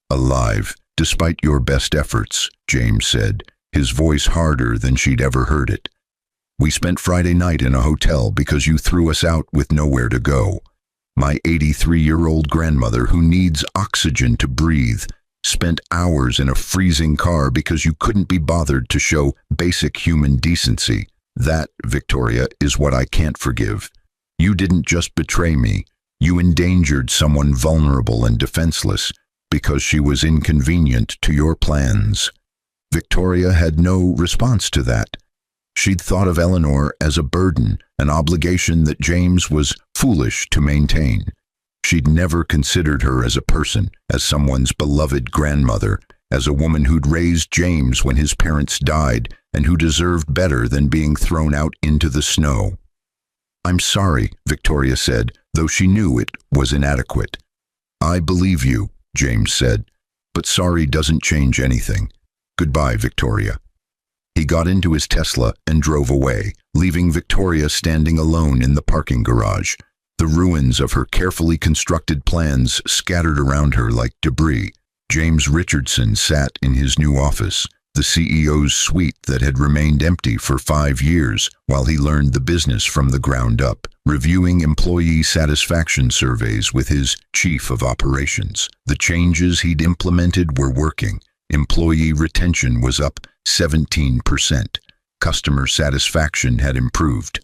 "Alive, despite your best efforts," James said, his voice harder than she'd ever heard it. "We spent Friday night in a hotel because you threw us out with nowhere to go. My 83-year-old grandmother, who needs oxygen to breathe, spent hours in a freezing car because you couldn't be bothered to show basic human decency. That, Victoria, is what I can't forgive. You didn't just betray me. You endangered someone vulnerable and defenseless because she was inconvenient to your plans." Victoria had no response to that. She'd thought of Eleanor as a burden, an obligation that James was foolish to maintain. She'd never considered her as a person, as someone's beloved grandmother, as a woman who'd raised James when his parents died and who deserved better than being thrown out into the snow. "I'm sorry," Victoria said, though she knew it was inadequate. "I believe you," James said, "but sorry doesn't change anything. Goodbye, Victoria." He got into his Tesla and drove away, leaving Victoria standing alone in the parking garage, the ruins of her carefully constructed plans scattered around her like debris. James Richardson sat in his new office, the CEO's suite that had remained empty for 5 years while he learned the business from the ground up, reviewing employee satisfaction surveys with his chief of operations. The changes he'd implemented were working. Employee retention was up 17%. Customer satisfaction had improved.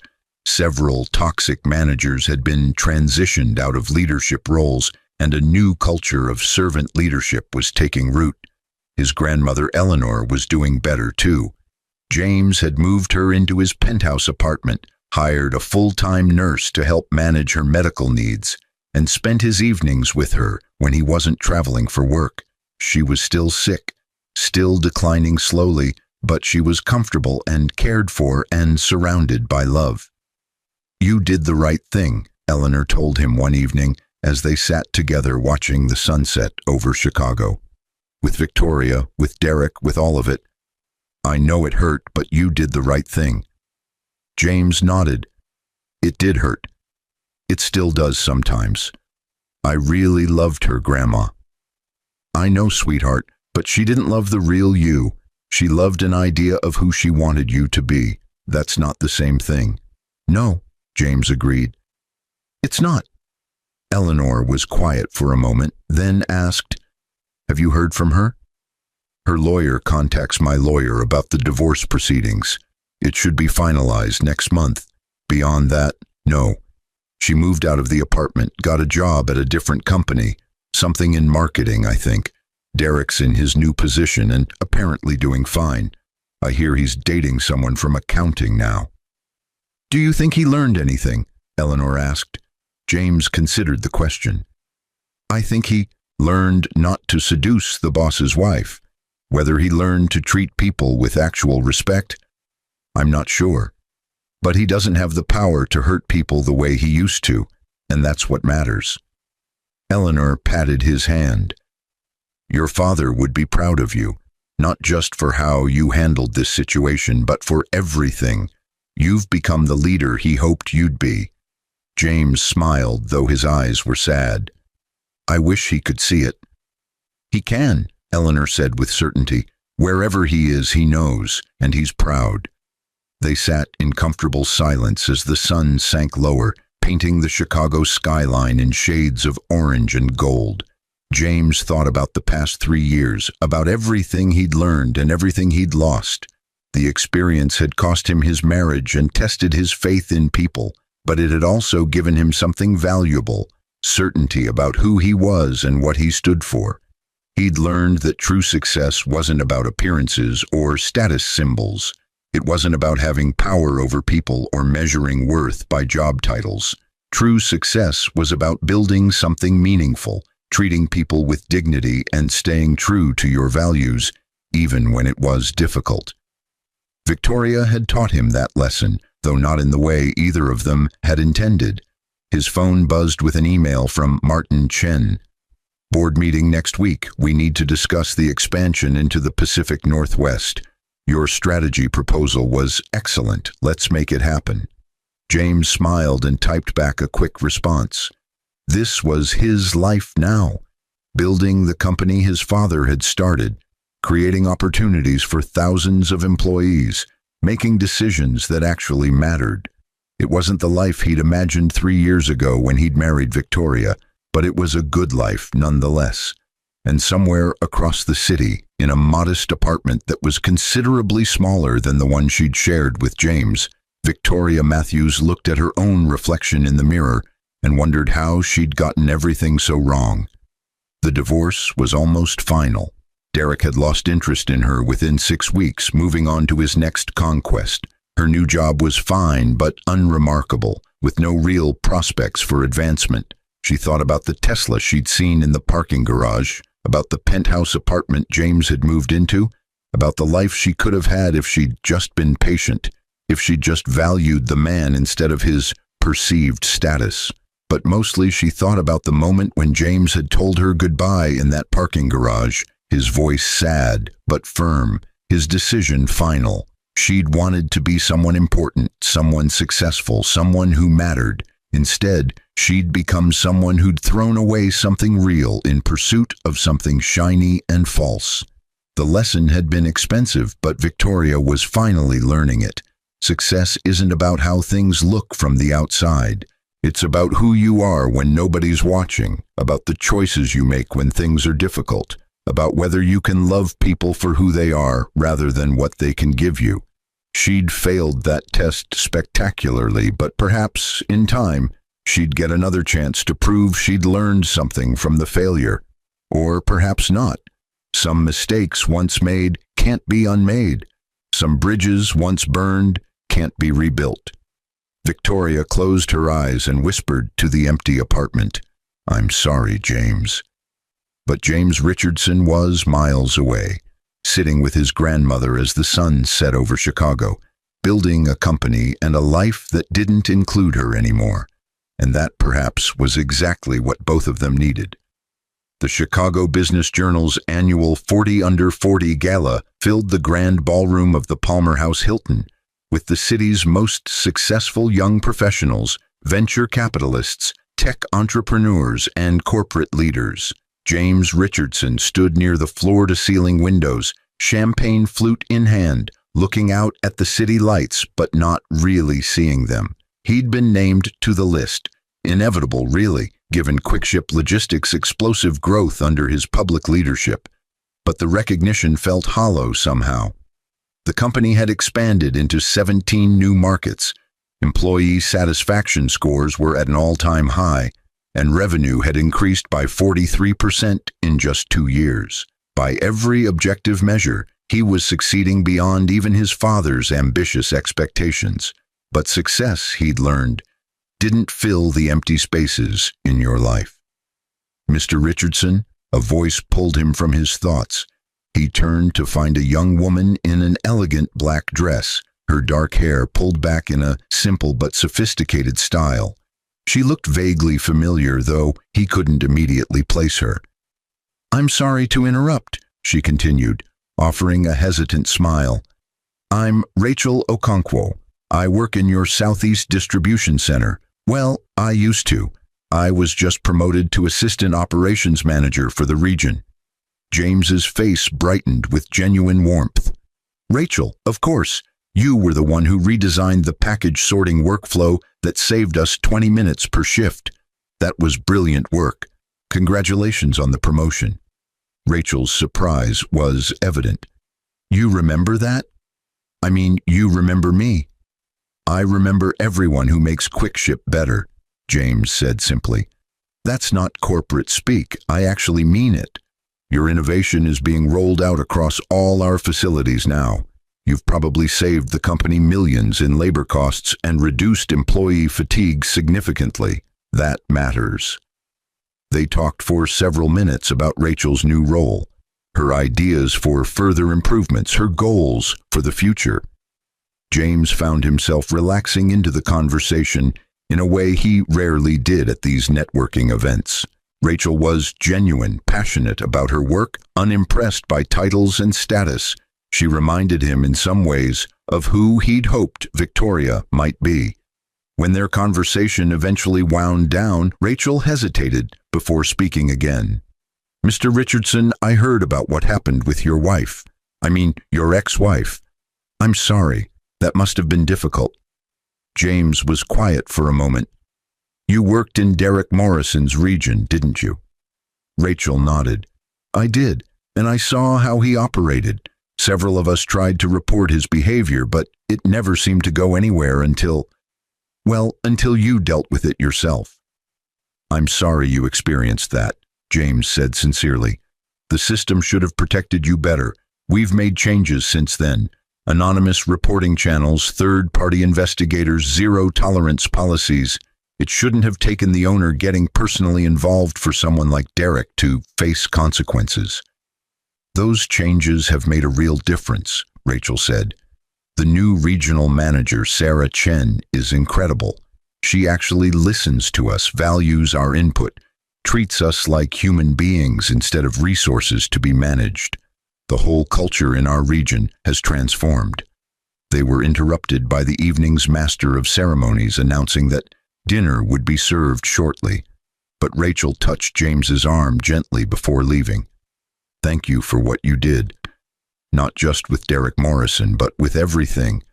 Several toxic managers had been transitioned out of leadership roles, and a new culture of servant leadership was taking root. His grandmother Eleanor was doing better too. James had moved her into his penthouse apartment, hired a full-time nurse to help manage her medical needs, and spent his evenings with her when he wasn't traveling for work. She was still sick, still declining slowly, but she was comfortable and cared for and surrounded by love. "You did the right thing," Eleanor told him one evening as they sat together watching the sunset over Chicago. "With Victoria, with Derek, with all of it. I know it hurt, but you did the right thing." James nodded. "It did hurt. It still does sometimes. I really loved her, Grandma." "I know, sweetheart, but she didn't love the real you. She loved an idea of who she wanted you to be. That's not the same thing." "No," James agreed. "It's not." Eleanor was quiet for a moment, then asked, "Have you heard from her?" "Her lawyer contacts my lawyer about the divorce proceedings. It should be finalized next month. Beyond that, no. She moved out of the apartment, got a job at a different company, something in marketing, I think. Derek's in his new position and apparently doing fine. I hear he's dating someone from accounting now. Do you think he learned anything? Eleanor asked. James considered the question. I think he learned not to seduce the boss's wife. Whether he learned to treat people with actual respect, I'm not sure. But he doesn't have the power to hurt people the way he used to, and that's what matters. Eleanor patted his hand. Your father would be proud of you, not just for how you handled this situation, but for everything. You've become the leader he hoped you'd be. James smiled, though his eyes were sad. I wish he could see it. He can, Eleanor said with certainty. Wherever he is, he knows, and he's proud. They sat in comfortable silence as the sun sank lower, painting the Chicago skyline in shades of orange and gold. James thought about the past 3 years, about everything he'd learned and everything he'd lost. The experience had cost him his marriage and tested his faith in people, but it had also given him something valuable, certainty about who he was and what he stood for. He'd learned that true success wasn't about appearances or status symbols. It wasn't about having power over people or measuring worth by job titles. True success was about building something meaningful, treating people with dignity and staying true to your values, even when it was difficult. Victoria had taught him that lesson, though not in the way either of them had intended. His phone buzzed with an email from Martin Chen. Board meeting next week. We need to discuss the expansion into the Pacific Northwest. Your strategy proposal was excellent. Let's make it happen. James smiled and typed back a quick response. This was his life now, building the company his father had started, creating opportunities for thousands of employees, making decisions that actually mattered. It wasn't the life he'd imagined 3 years ago when he'd married Victoria, but it was a good life nonetheless. And somewhere across the city, in a modest apartment that was considerably smaller than the one she'd shared with James, Victoria Matthews looked at her own reflection in the mirror and wondered how she'd gotten everything so wrong. The divorce was almost final. Derek had lost interest in her within 6 weeks, moving on to his next conquest. Her new job was fine but unremarkable, with no real prospects for advancement. She thought about the Tesla she'd seen in the parking garage, about the penthouse apartment James had moved into, about the life she could have had if she'd just been patient, if she'd just valued the man instead of his perceived status. But mostly she thought about the moment when James had told her goodbye in that parking garage, his voice sad but firm, his decision final. She'd wanted to be someone important, someone successful, someone who mattered. Instead, she'd become someone who'd thrown away something real in pursuit of something shiny and false. The lesson had been expensive, but Victoria was finally learning it. Success isn't about how things look from the outside. It's about who you are when nobody's watching, about the choices you make when things are difficult, about whether you can love people for who they are rather than what they can give you. She'd failed that test spectacularly, but perhaps, in time, she'd get another chance to prove she'd learned something from the failure. Or perhaps not. Some mistakes once made can't be unmade. Some bridges once burned can't be rebuilt. Victoria closed her eyes and whispered to the empty apartment, I'm sorry, James. But James Richardson was miles away, sitting with his grandmother as the sun set over Chicago, building a company and a life that didn't include her anymore. And that perhaps was exactly what both of them needed. The Chicago Business Journal's annual 40 Under 40 Gala filled the grand ballroom of the Palmer House Hilton, with the city's most successful young professionals, venture capitalists, tech entrepreneurs, and corporate leaders. James Richardson stood near the floor-to-ceiling windows, champagne flute in hand, looking out at the city lights but not really seeing them. He'd been named to the list. Inevitable, really, given Quickship Logistics' explosive growth under his public leadership. But the recognition felt hollow somehow. The company had expanded into 17 new markets, Employee satisfaction scores were at an all-time high, and revenue had increased by 43% in just 2 years. By every objective measure, he was succeeding beyond even his father's ambitious expectations. But success, he'd learned, didn't fill the empty spaces in your life. Mr. Richardson, a voice pulled him from his thoughts. He turned to find a young woman in an elegant black dress, her dark hair pulled back in a simple but sophisticated style. She looked vaguely familiar, though he couldn't immediately place her. "I'm sorry to interrupt," she continued, offering a hesitant smile. "I'm Rachel Okonkwo. I work in your Southeast Distribution Center. Well, I used to. I was just promoted to Assistant Operations Manager for the region." James's face brightened with genuine warmth. "Rachel, of course. You were the one who redesigned the package sorting workflow that saved us 20 minutes per shift. That was brilliant work. Congratulations on the promotion." Rachel's surprise was evident. "You remember that? I mean, you remember me?" "I remember everyone who makes QuickShip better," James said simply. "That's not corporate speak. I actually mean it. Your innovation is being rolled out across all our facilities now. You've probably saved the company millions in labor costs and reduced employee fatigue significantly. That matters." They talked for several minutes about Rachel's new role, her ideas for further improvements, her goals for the future. James found himself relaxing into the conversation in a way he rarely did at these networking events. Rachel was genuine, passionate about her work, unimpressed by titles and status. She reminded him in some ways of who he'd hoped Victoria might be. When their conversation eventually wound down, Rachel hesitated before speaking again. "Mr. Richardson, I heard about what happened with your wife. I mean, your ex-wife. I'm sorry. That must have been difficult." James was quiet for a moment. "You worked in Derek Morrison's region, didn't you?" Rachel nodded. "I did, and I saw how he operated. Several of us tried to report his behavior, but it never seemed to go anywhere until you dealt with it yourself." "I'm sorry you experienced that," James said sincerely. "The system should have protected you better. We've made changes since then. Anonymous reporting channels, third-party investigators, zero-tolerance policies. It shouldn't have taken the owner getting personally involved for someone like Derek to face consequences." "Those changes have made a real difference," Rachel said. "The new regional manager, Sarah Chen, is incredible. She actually listens to us, values our input, treats us like human beings instead of resources to be managed. The whole culture in our region has transformed." They were interrupted by the evening's master of ceremonies announcing that dinner would be served shortly, but Rachel touched James's arm gently before leaving. "Thank you for what you did. Not just with Derek Morrison, but with everything.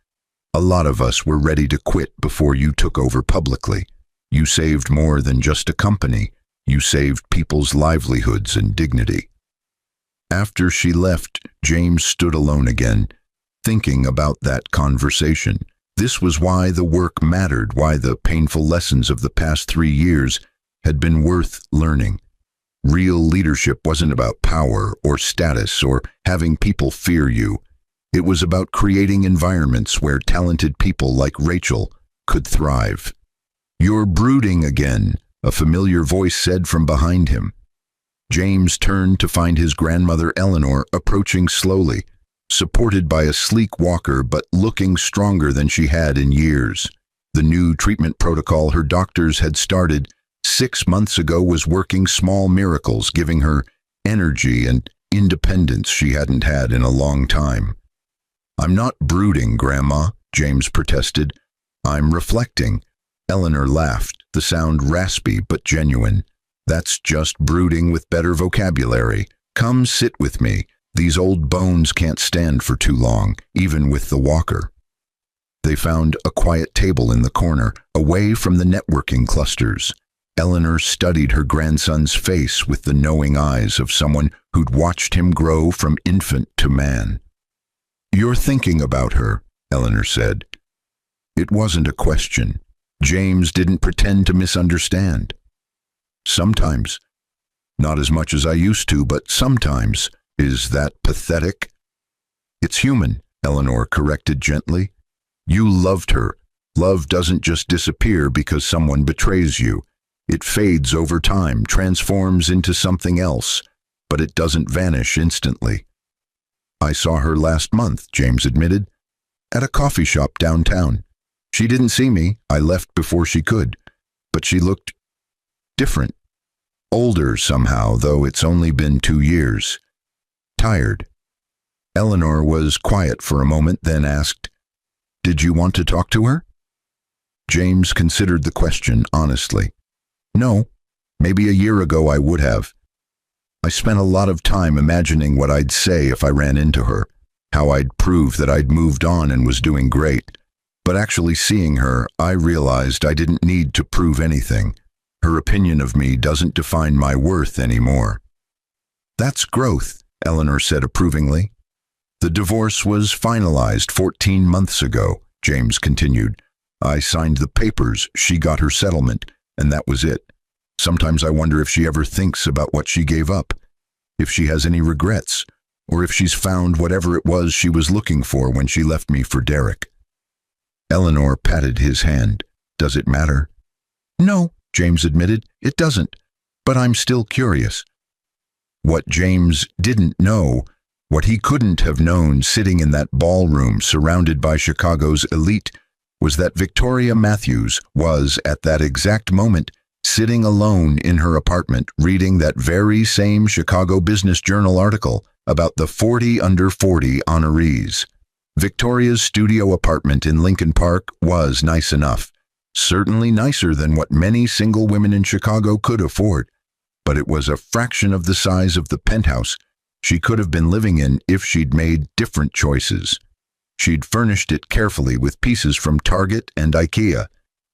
A lot of us were ready to quit before you took over publicly. You saved more than just a company. You saved people's livelihoods and dignity." After she left, James stood alone again, thinking about that conversation. This was why the work mattered, why the painful lessons of the past 3 years had been worth learning. Real leadership wasn't about power or status or having people fear you. It was about creating environments where talented people like Rachel could thrive. "You're brooding again," a familiar voice said from behind him. James turned to find his grandmother Eleanor approaching slowly, supported by a sleek walker but looking stronger than she had in years. The new treatment protocol her doctors had started 6 months ago was working small miracles, giving her energy and independence she hadn't had in a long time. "I'm not brooding, Grandma," James protested. "I'm reflecting." Eleanor laughed, the sound raspy but genuine. "That's just brooding with better vocabulary. Come sit with me. These old bones can't stand for too long, even with the walker." They found a quiet table in the corner, away from the networking clusters. Eleanor studied her grandson's face with the knowing eyes of someone who'd watched him grow from infant to man. "You're thinking about her," Eleanor said. It wasn't a question. James didn't pretend to misunderstand. Sometimes. Not as much as I used to, but sometimes. Is that pathetic? It's human, Eleanor corrected gently. You loved her. Love doesn't just disappear because someone betrays you. It fades over time, transforms into something else, but it doesn't vanish instantly. I saw her last month, James admitted, at a coffee shop downtown. She didn't see me. I left before she could, but she looked different. Older somehow, though it's only been 2 years. Tired. Eleanor was quiet for a moment, then asked, "Did you want to talk to her?" James considered the question honestly. No, maybe a year ago I would have. I spent a lot of time imagining what I'd say if I ran into her, how I'd prove that I'd moved on and was doing great. But actually seeing her, I realized I didn't need to prove anything. Her opinion of me doesn't define my worth anymore. That's growth, Eleanor said approvingly. The divorce was finalized 14 months ago, James continued. I signed the papers, she got her settlement, and that was it. Sometimes I wonder if she ever thinks about what she gave up, if she has any regrets, or if she's found whatever it was she was looking for when she left me for Derek. Eleanor patted his hand. Does it matter? No, James admitted, it doesn't, but I'm still curious. What James didn't know, what he couldn't have known sitting in that ballroom surrounded by Chicago's elite, was that Victoria Matthews was, at that exact moment, sitting alone in her apartment reading that very same Chicago Business Journal article about the 40 under 40 honorees. Victoria's studio apartment in Lincoln Park was nice enough, certainly nicer than what many single women in Chicago could afford, but it was a fraction of the size of the penthouse she could have been living in if she'd made different choices. She'd furnished it carefully with pieces from Target and IKEA,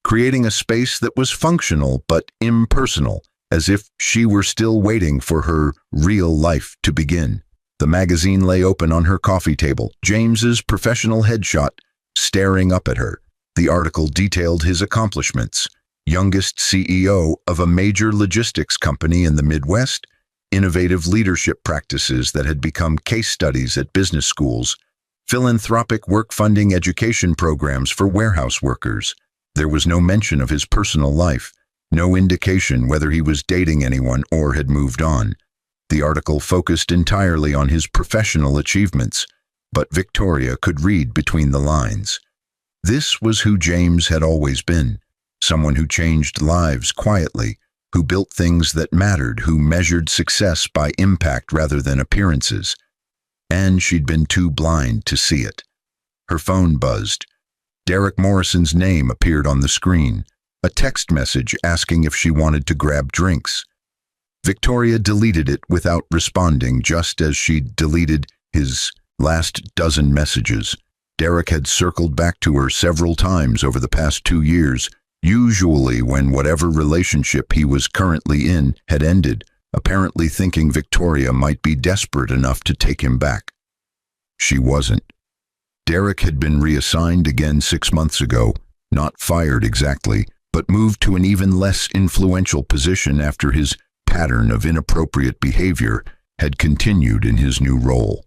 creating a space that was functional but impersonal, as if she were still waiting for her real life to begin. The magazine lay open on her coffee table, James's professional headshot staring up at her. The article detailed his accomplishments. Youngest CEO of a major logistics company in the Midwest, innovative leadership practices that had become case studies at business schools, philanthropic work-funding education programs for warehouse workers. There was no mention of his personal life, no indication whether he was dating anyone or had moved on. The article focused entirely on his professional achievements, but Victoria could read between the lines. This was who James had always been, someone who changed lives quietly, who built things that mattered, who measured success by impact rather than appearances. And she'd been too blind to see it. Her phone buzzed. Derek Morrison's name appeared on the screen, a text message asking if she wanted to grab drinks. Victoria deleted it without responding, just as she'd deleted his last dozen messages. Derek had circled back to her several times over the past 2 years, usually when whatever relationship he was currently in had ended, apparently thinking Victoria might be desperate enough to take him back. She wasn't. Derek had been reassigned again 6 months ago, not fired exactly, but moved to an even less influential position after his pattern of inappropriate behavior had continued in his new role.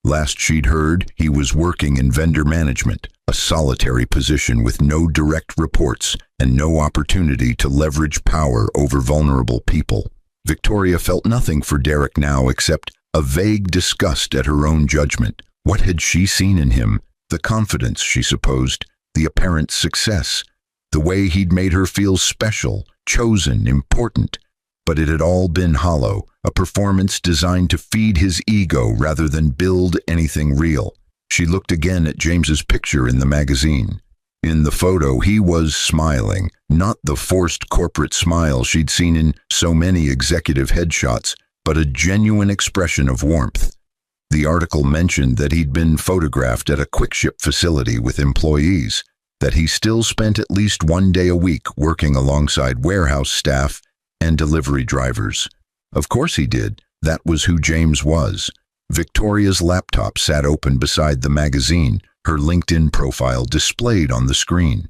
Last she'd heard, he was working in vendor management, a solitary position with no direct reports and no opportunity to leverage power over vulnerable people. Victoria felt nothing for Derek now except a vague disgust at her own judgment. What had she seen in him? The confidence, she supposed, the apparent success, the way he'd made her feel special, chosen, important. But it had all been hollow, a performance designed to feed his ego rather than build anything real. She looked again at James's picture in the magazine. In the photo, he was smiling, not the forced corporate smile she'd seen in so many executive headshots, but a genuine expression of warmth. The article mentioned that he'd been photographed at a quick-ship facility with employees, that he still spent at least 1 day a week working alongside warehouse staff and delivery drivers. Of course he did. That was who James was. Victoria's laptop sat open beside the magazine, her LinkedIn profile displayed on the screen.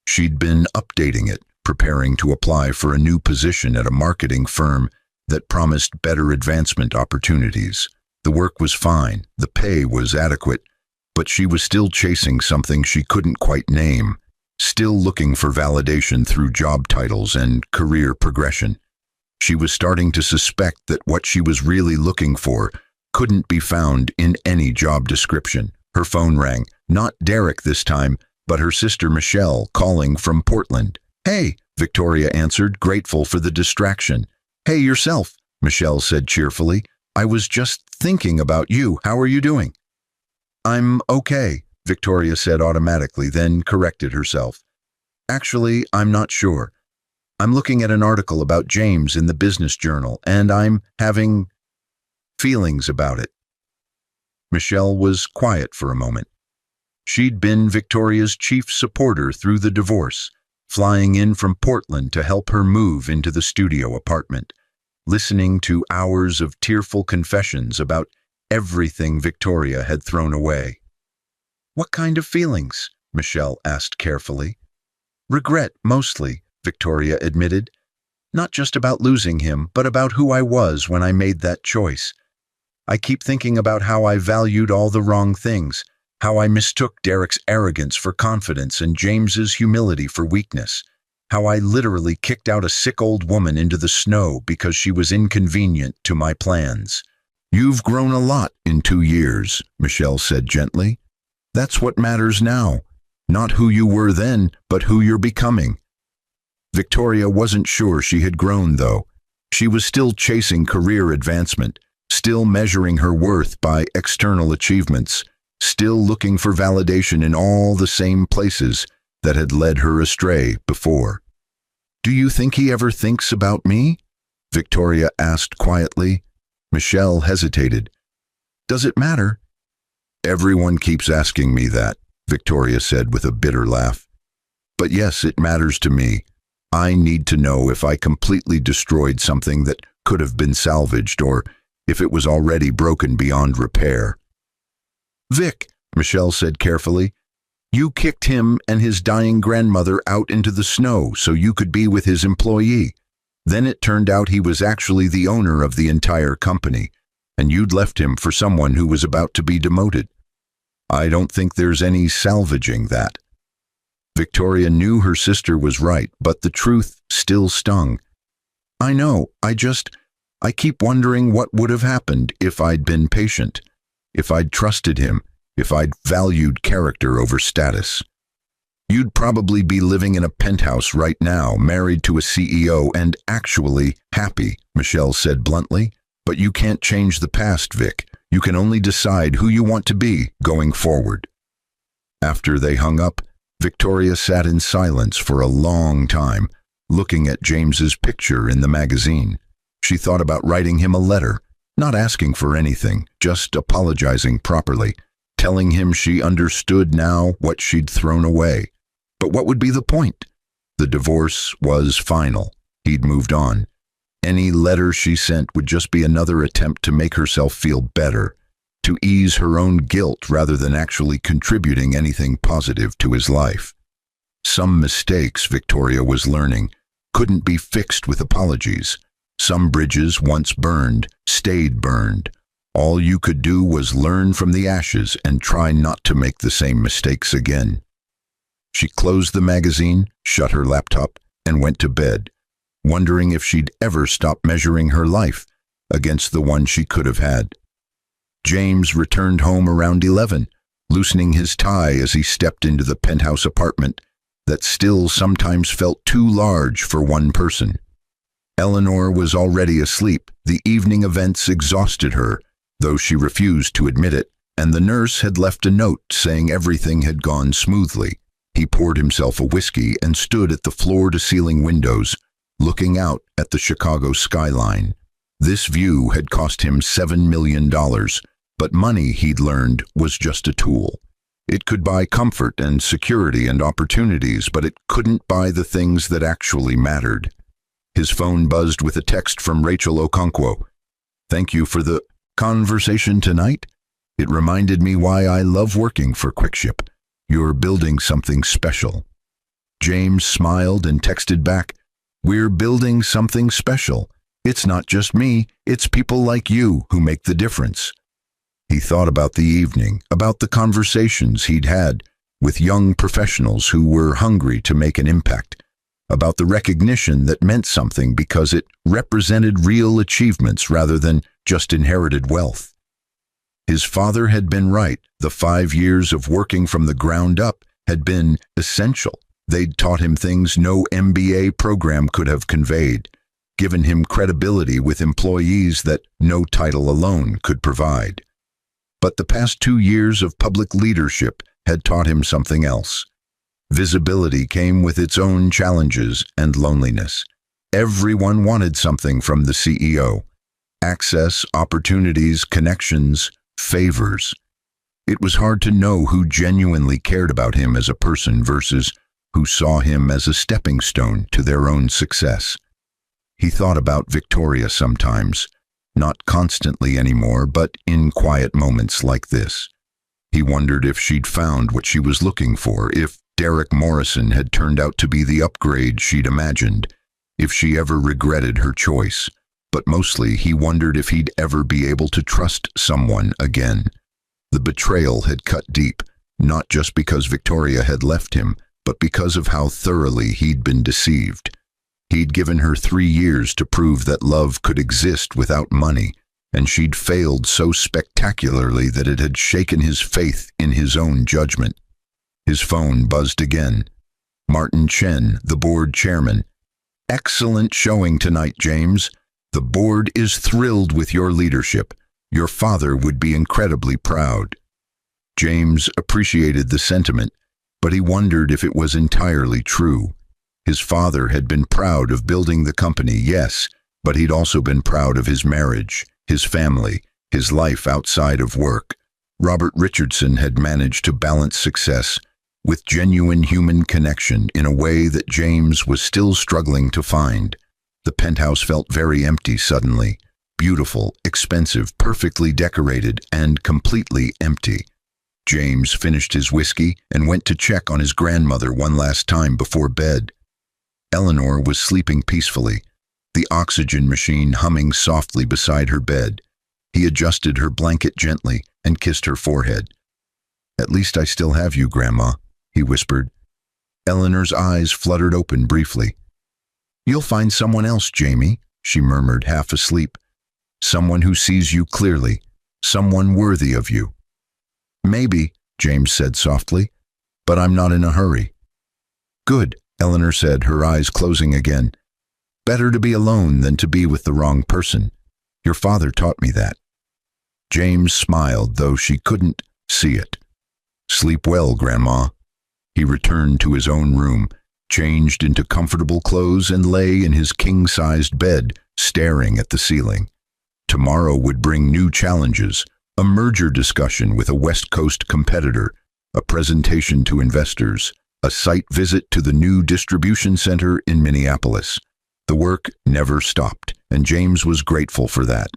She'd been updating it, preparing to apply for a new position at a marketing firm that promised better advancement opportunities. The work was fine, the pay was adequate, but she was still chasing something she couldn't quite name, still looking for validation through job titles and career progression. She was starting to suspect that what she was really looking for couldn't be found in any job description. Her phone rang, not Derek this time, but her sister Michelle calling from Portland. "Hey," Victoria answered, grateful for the distraction. "Hey yourself," Michelle said cheerfully. "I was just thinking about you. How are you doing?" "I'm okay," Victoria said automatically, then corrected herself. "Actually, I'm not sure. I'm looking at an article about James in the Business Journal, and I'm having feelings about it." Michelle was quiet for a moment. She'd been Victoria's chief supporter through the divorce, flying in from Portland to help her move into the studio apartment, listening to hours of tearful confessions about everything Victoria had thrown away. "What kind of feelings?" Michelle asked carefully. "Regret, mostly," Victoria admitted. "Not just about losing him, but about who I was when I made that choice. I keep thinking about how I valued all the wrong things, how I mistook Derek's arrogance for confidence and James's humility for weakness, how I literally kicked out a sick old woman into the snow because she was inconvenient to my plans." "You've grown a lot in 2 years," Michelle said gently. "That's what matters now. Not who you were then, but who you're becoming." Victoria wasn't sure she had grown, though. She was still chasing career advancement, still measuring her worth by external achievements, still looking for validation in all the same places that had led her astray before. "Do you think he ever thinks about me?" Victoria asked quietly. Michelle hesitated. "Does it matter?" "Everyone keeps asking me that," Victoria said with a bitter laugh. "But yes, it matters to me. I need to know if I completely destroyed something that could have been salvaged, or if it was already broken beyond repair." "Vic," Michelle said carefully, "you kicked him and his dying grandmother out into the snow so you could be with his employee. Then it turned out he was actually the owner of the entire company, and you'd left him for someone who was about to be demoted. I don't think there's any salvaging that." Victoria knew her sister was right, but the truth still stung. "I know, I keep wondering what would have happened if I'd been patient, if I'd trusted him, if I'd valued character over status. You'd probably be living in a penthouse right now, married to a CEO and actually happy," Michelle said bluntly. "But you can't change the past, Vic. You can only decide who you want to be going forward." After they hung up, Victoria sat in silence for a long time, looking at James's picture in the magazine. She thought about writing him a letter, not asking for anything, just apologizing properly, telling him she understood now what she'd thrown away. But what would be the point? The divorce was final. He'd moved on. Any letter she sent would just be another attempt to make herself feel better, to ease her own guilt rather than actually contributing anything positive to his life. Some mistakes, Victoria was learning, couldn't be fixed with apologies. Some bridges, once burned, stayed burned. All you could do was learn from the ashes and try not to make the same mistakes again. She closed the magazine, shut her laptop, and went to bed, wondering if she'd ever stop measuring her life against the one she could have had. James returned home around 11, loosening his tie as he stepped into the penthouse apartment that still sometimes felt too large for one person. Eleanor was already asleep. The evening events exhausted her, though she refused to admit it, and the nurse had left a note saying everything had gone smoothly. He poured himself a whiskey and stood at the floor-to-ceiling windows, looking out at the Chicago skyline. This view had cost him $7 million, but money, he'd learned, was just a tool. It could buy comfort and security and opportunities, but it couldn't buy the things that actually mattered. His phone buzzed with a text from Rachel Okonkwo. "Thank you for the conversation tonight. It reminded me why I love working for Quickship. You're building something special." James smiled and texted back, "We're building something special. It's not just me, it's people like you who make the difference." He thought about the evening, about the conversations he'd had with young professionals who were hungry to make an impact, about the recognition that meant something because it represented real achievements rather than just inherited wealth. His father had been right. The 5 years of working from the ground up had been essential. They'd taught him things no MBA program could have conveyed, given him credibility with employees that no title alone could provide. But the past 2 years of public leadership had taught him something else. Visibility came with its own challenges and loneliness. Everyone wanted something from the CEO: access, opportunities, connections, favors. It was hard to know who genuinely cared about him as a person versus who saw him as a stepping stone to their own success. He thought about Victoria sometimes, not constantly anymore, but in quiet moments like this. He wondered if she'd found what she was looking for, if Derek Morrison had turned out to be the upgrade she'd imagined, if she ever regretted her choice. But mostly he wondered if he'd ever be able to trust someone again. The betrayal had cut deep, not just because Victoria had left him, but because of how thoroughly he'd been deceived. He'd given her 3 years to prove that love could exist without money, and she'd failed so spectacularly that it had shaken his faith in his own judgment. His phone buzzed again. Martin Chen, the board chairman. "Excellent showing tonight, James. The board is thrilled with your leadership. Your father would be incredibly proud." James appreciated the sentiment, but he wondered if it was entirely true. His father had been proud of building the company, yes, but he'd also been proud of his marriage, his family, his life outside of work. Robert Richardson had managed to balance success with genuine human connection in a way that James was still struggling to find. The penthouse felt very empty suddenly. Beautiful, expensive, perfectly decorated, and completely empty. James finished his whiskey and went to check on his grandmother one last time before bed. Eleanor was sleeping peacefully, the oxygen machine humming softly beside her bed. He adjusted her blanket gently and kissed her forehead. "At least I still have you, Grandma," he whispered. Eleanor's eyes fluttered open briefly. "You'll find someone else, Jamie," she murmured, half asleep. "Someone who sees you clearly, someone worthy of you." "Maybe," James said softly, "but I'm not in a hurry." "Good," Eleanor said, her eyes closing again. "Better to be alone than to be with the wrong person. Your father taught me that." James smiled, though she couldn't see it. "Sleep well, Grandma." He returned to his own room, changed into comfortable clothes, and lay in his king-sized bed, staring at the ceiling. Tomorrow would bring new challenges: a merger discussion with a West Coast competitor, a presentation to investors, a site visit to the new distribution center in Minneapolis. The work never stopped, and James was grateful for that.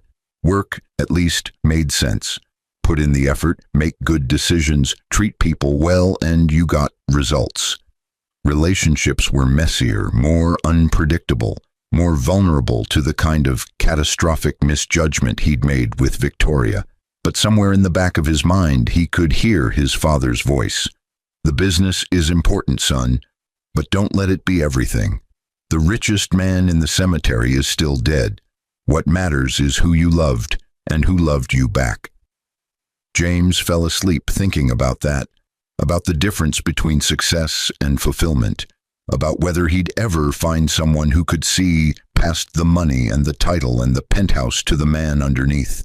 Work, at least, made sense. Put in the effort, make good decisions, treat people well, and you got results. Relationships were messier, more unpredictable, more vulnerable to the kind of catastrophic misjudgment he'd made with Victoria. But somewhere in the back of his mind, he could hear his father's voice. "The business is important, son, but don't let it be everything. The richest man in the cemetery is still dead. What matters is who you loved and who loved you back." James fell asleep thinking about that, about the difference between success and fulfillment, about whether he'd ever find someone who could see past the money and the title and the penthouse to the man underneath.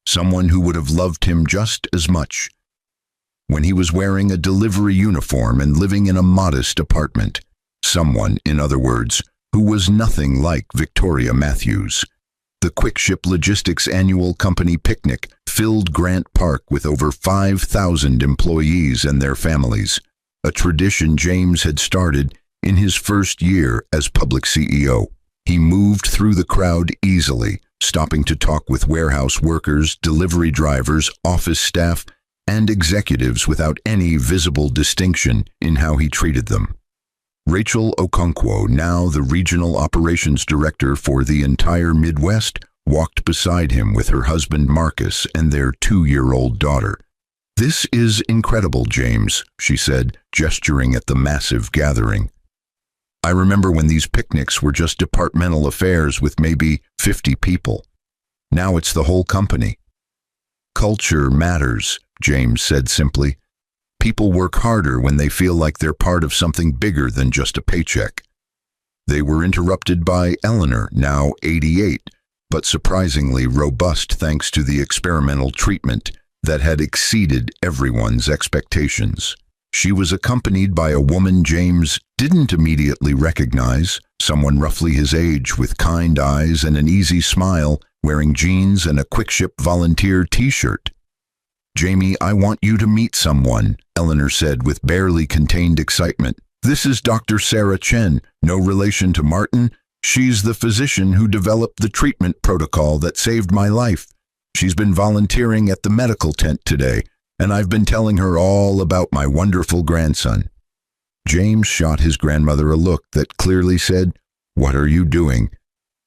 Someone who would have loved him just as much when he was wearing a delivery uniform and living in a modest apartment. Someone, in other words, who was nothing like Victoria Matthews. The Quickship Logistics annual company picnic filled Grant Park with over 5,000 employees and their families, a tradition James had started in his first year as public CEO. He moved through the crowd easily, stopping to talk with warehouse workers, delivery drivers, office staff, and executives without any visible distinction in how he treated them. Rachel Okonkwo, now the regional operations director for the entire Midwest, walked beside him with her husband Marcus and their 2-year-old daughter. "This is incredible, James," she said, gesturing at the massive gathering. "I remember when these picnics were just departmental affairs with maybe 50 people. Now it's the whole company." "Culture matters," James said simply. "People work harder when they feel like they're part of something bigger than just a paycheck." They were interrupted by Eleanor, now 88, but surprisingly robust thanks to the experimental treatment that had exceeded everyone's expectations. She was accompanied by a woman James didn't immediately recognize, someone roughly his age with kind eyes and an easy smile, wearing jeans and a Quick-Ship volunteer t-shirt. "Jamie, I want you to meet someone," Eleanor said with barely contained excitement. "This is Dr. Sarah Chen, no relation to Martin. She's the physician who developed the treatment protocol that saved my life. She's been volunteering at the medical tent today, and I've been telling her all about my wonderful grandson." James shot his grandmother a look that clearly said, "What are you doing?"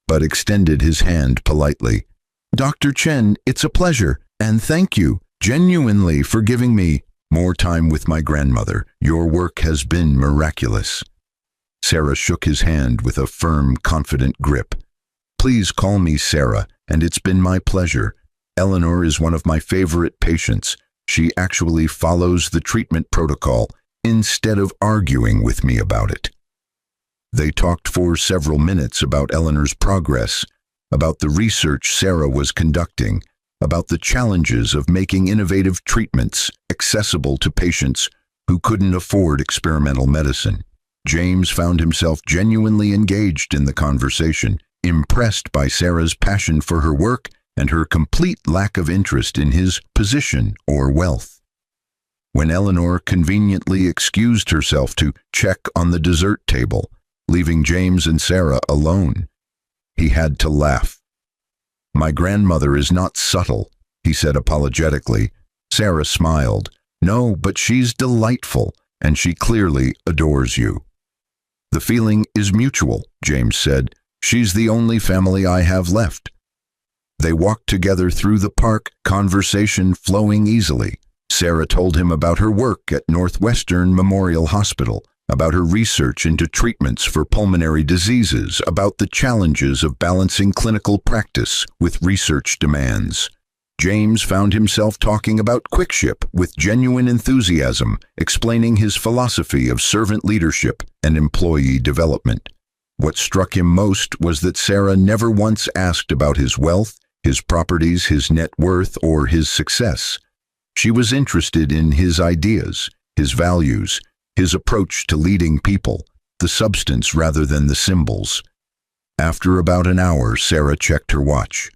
but extended his hand politely. "Dr. Chen, it's a pleasure, and thank you, genuinely, for giving me more time with my grandmother. Your work has been miraculous." Sarah shook his hand with a firm, confident grip. "Please call me Sarah, and it's been my pleasure. Eleanor is one of my favorite patients. She actually follows the treatment protocol instead of arguing with me about it." They talked for several minutes about Eleanor's progress, about the research Sarah was conducting, about the challenges of making innovative treatments accessible to patients who couldn't afford experimental medicine. James found himself genuinely engaged in the conversation, impressed by Sarah's passion for her work and her complete lack of interest in his position or wealth. When Eleanor conveniently excused herself to check on the dessert table, leaving James and Sarah alone, he had to laugh. "My grandmother is not subtle," he said apologetically. Sarah smiled. "No, but she's delightful, and she clearly adores you." "The feeling is mutual," James said. "She's the only family I have left." They walked together through the park, conversation flowing easily. Sarah told him about her work at Northwestern Memorial Hospital, about her research into treatments for pulmonary diseases, about the challenges of balancing clinical practice with research demands. James found himself talking about Quick-Ship with genuine enthusiasm, explaining his philosophy of servant leadership and employee development. What struck him most was that Sarah never once asked about his wealth, his properties, his net worth, or his success. She was interested in his ideas, his values, his approach to leading people, the substance rather than the symbols. After about an hour, Sarah checked her watch.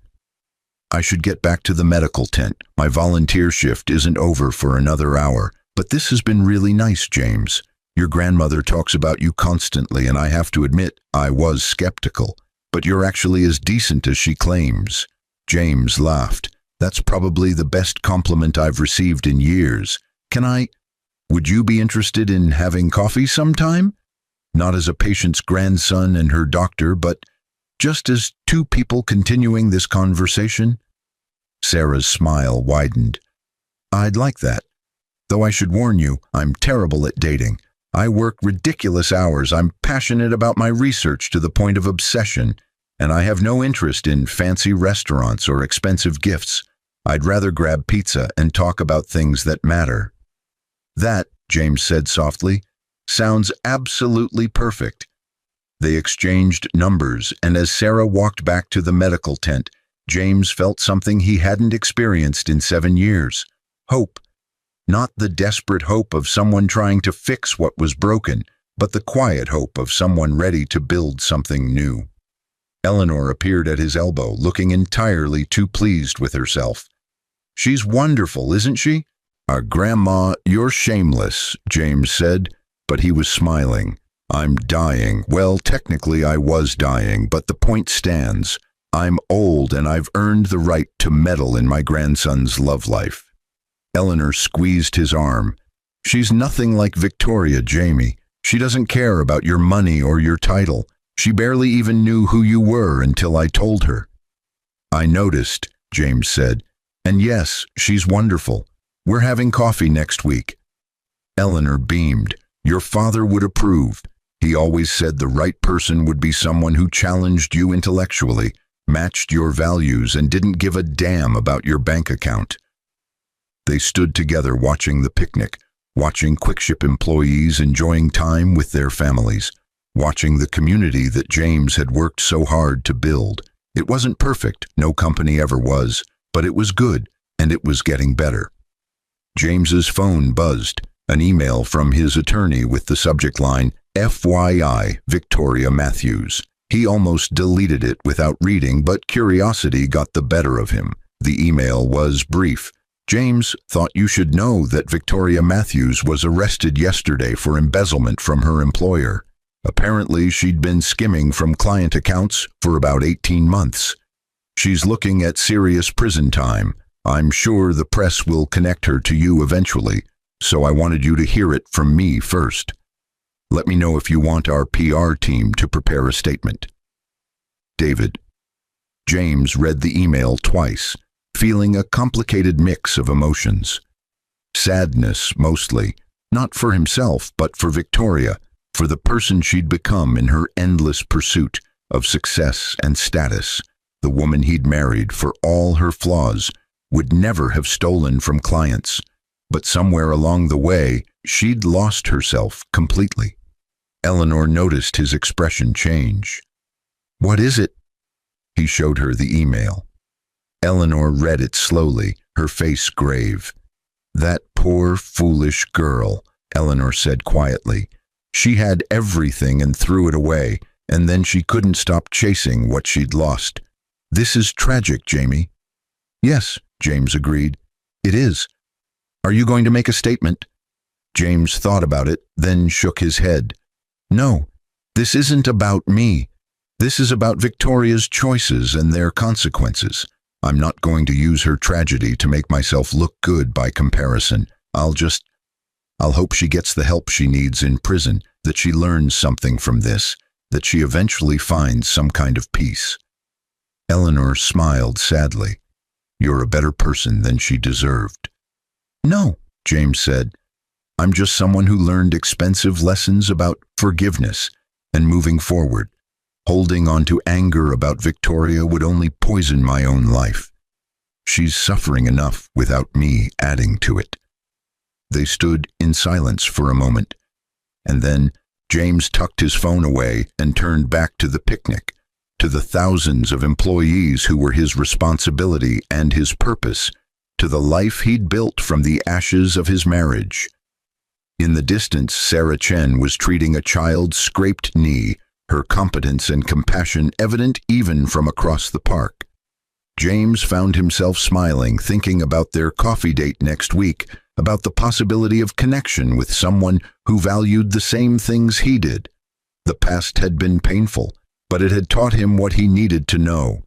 "I should get back to the medical tent. My volunteer shift isn't over for another hour, but this has been really nice, James. Your grandmother talks about you constantly, and I have to admit, I was skeptical. But you're actually as decent as she claims." James laughed. "That's probably the best compliment I've received in years. Would you be interested in having coffee sometime? Not as a patient's grandson and her doctor, but just as two people continuing this conversation?" Sarah's smile widened. "I'd like that. Though I should warn you, I'm terrible at dating. I work ridiculous hours. I'm passionate about my research to the point of obsession, and I have no interest in fancy restaurants or expensive gifts. I'd rather grab pizza and talk about things that matter." "That," James said softly, "sounds absolutely perfect." They exchanged numbers, and as Sarah walked back to the medical tent, James felt something he hadn't experienced in 7 years. Hope. Not the desperate hope of someone trying to fix what was broken, but the quiet hope of someone ready to build something new. Eleanor appeared at his elbow, looking entirely too pleased with herself. "She's wonderful, isn't she?" "Grandma, you're shameless," James said, but he was smiling. "I'm dying. Well, technically I was dying, but the point stands. I'm old and I've earned the right to meddle in my grandson's love life. Eleanor squeezed his arm. She's nothing like Victoria, Jamie. She doesn't care about your money or your title. She barely even knew who you were until I told her. I noticed, James said. And yes, she's wonderful. We're having coffee next week. Eleanor beamed. Your father would approve. He always said the right person would be someone who challenged you intellectually, matched your values, and didn't give a damn about your bank account. They stood together watching the picnic, watching QuickShip employees enjoying time with their families, watching the community that James had worked so hard to build. It wasn't perfect, no company ever was, but it was good, and it was getting better. James's phone buzzed, an email from his attorney with the subject line, FYI, Victoria Matthews. He almost deleted it without reading, but curiosity got the better of him. The email was brief. James thought you should know that Victoria Matthews was arrested yesterday for embezzlement from her employer. Apparently, she'd been skimming from client accounts for about 18 months. She's looking at serious prison time. I'm sure the press will connect her to you eventually, so I wanted you to hear it from me first. Let me know if you want our PR team to prepare a statement. David. James read the email twice, feeling a complicated mix of emotions. Sadness, mostly, not for himself, but for Victoria, for the person she'd become in her endless pursuit of success and status. The woman he'd married, for all her flaws, would never have stolen from clients. But somewhere along the way, she'd lost herself completely. Eleanor noticed his expression change. What is it? He showed her the email. Eleanor read it slowly, her face grave. That poor, foolish girl, Eleanor said quietly. She had everything and threw it away, and then she couldn't stop chasing what she'd lost. This is tragic, Jamie. Yes, James agreed. It is. Are you going to make a statement? James thought about it, then shook his head. No, this isn't about me. This is about Victoria's choices and their consequences. I'm not going to use her tragedy to make myself look good by comparison. I'll hope she gets the help she needs in prison, that she learns something from this, that she eventually finds some kind of peace. Eleanor smiled sadly. You're a better person than she deserved. No, James said. I'm just someone who learned expensive lessons about forgiveness and moving forward. Holding on to anger about Victoria would only poison my own life. She's suffering enough without me adding to it. They stood in silence for a moment, and then James tucked his phone away and turned back to the picnic, to the thousands of employees who were his responsibility and his purpose, to the life he'd built from the ashes of his marriage. In the distance, Sarah Chen was treating a child's scraped knee, her competence and compassion evident even from across the park. James found himself smiling, thinking about their coffee date next week, about the possibility of connection with someone who valued the same things he did. The past had been painful, but it had taught him what he needed to know.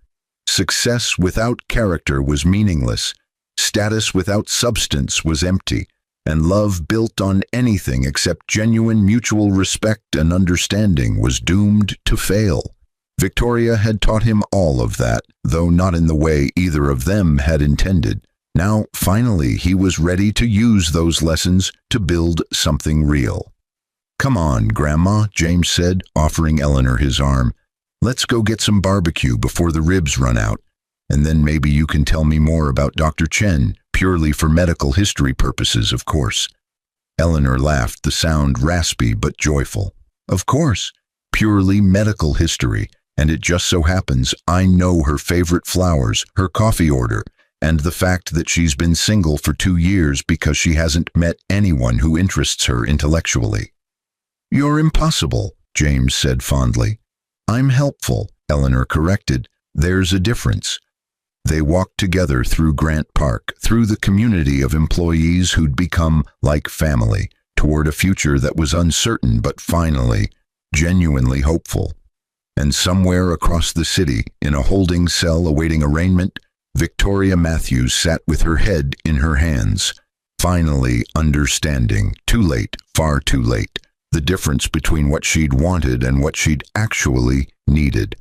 Success without character was meaningless, status without substance was empty, and love built on anything except genuine mutual respect and understanding was doomed to fail. Victoria had taught him all of that, though not in the way either of them had intended. Now, finally, he was ready to use those lessons to build something real. Come on, Grandma, James said, offering Eleanor his arm. Let's go get some barbecue before the ribs run out, and then maybe you can tell me more about Dr. Chen, purely for medical history purposes, of course. Eleanor laughed, the sound raspy but joyful. Of course, purely medical history, and it just so happens I know her favorite flowers, her coffee order, and the fact that she's been single for 2 years because she hasn't met anyone who interests her intellectually. You're impossible, James said fondly. I'm helpful, Eleanor corrected. There's a difference. They walked together through Grant Park, through the community of employees who'd become like family, toward a future that was uncertain but finally, genuinely hopeful. And somewhere across the city, in a holding cell awaiting arraignment, Victoria Matthews sat with her head in her hands, finally understanding, too late, far too late, the difference between what she'd wanted and what she'd actually needed.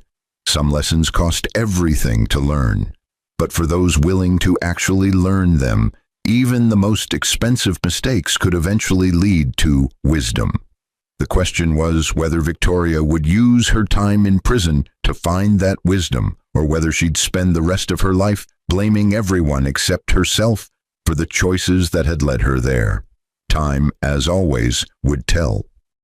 Some lessons cost everything to learn, but for those willing to actually learn them, even the most expensive mistakes could eventually lead to wisdom. The question was whether Victoria would use her time in prison to find that wisdom, or whether she'd spend the rest of her life blaming everyone except herself for the choices that had led her there. Time, as always, would tell.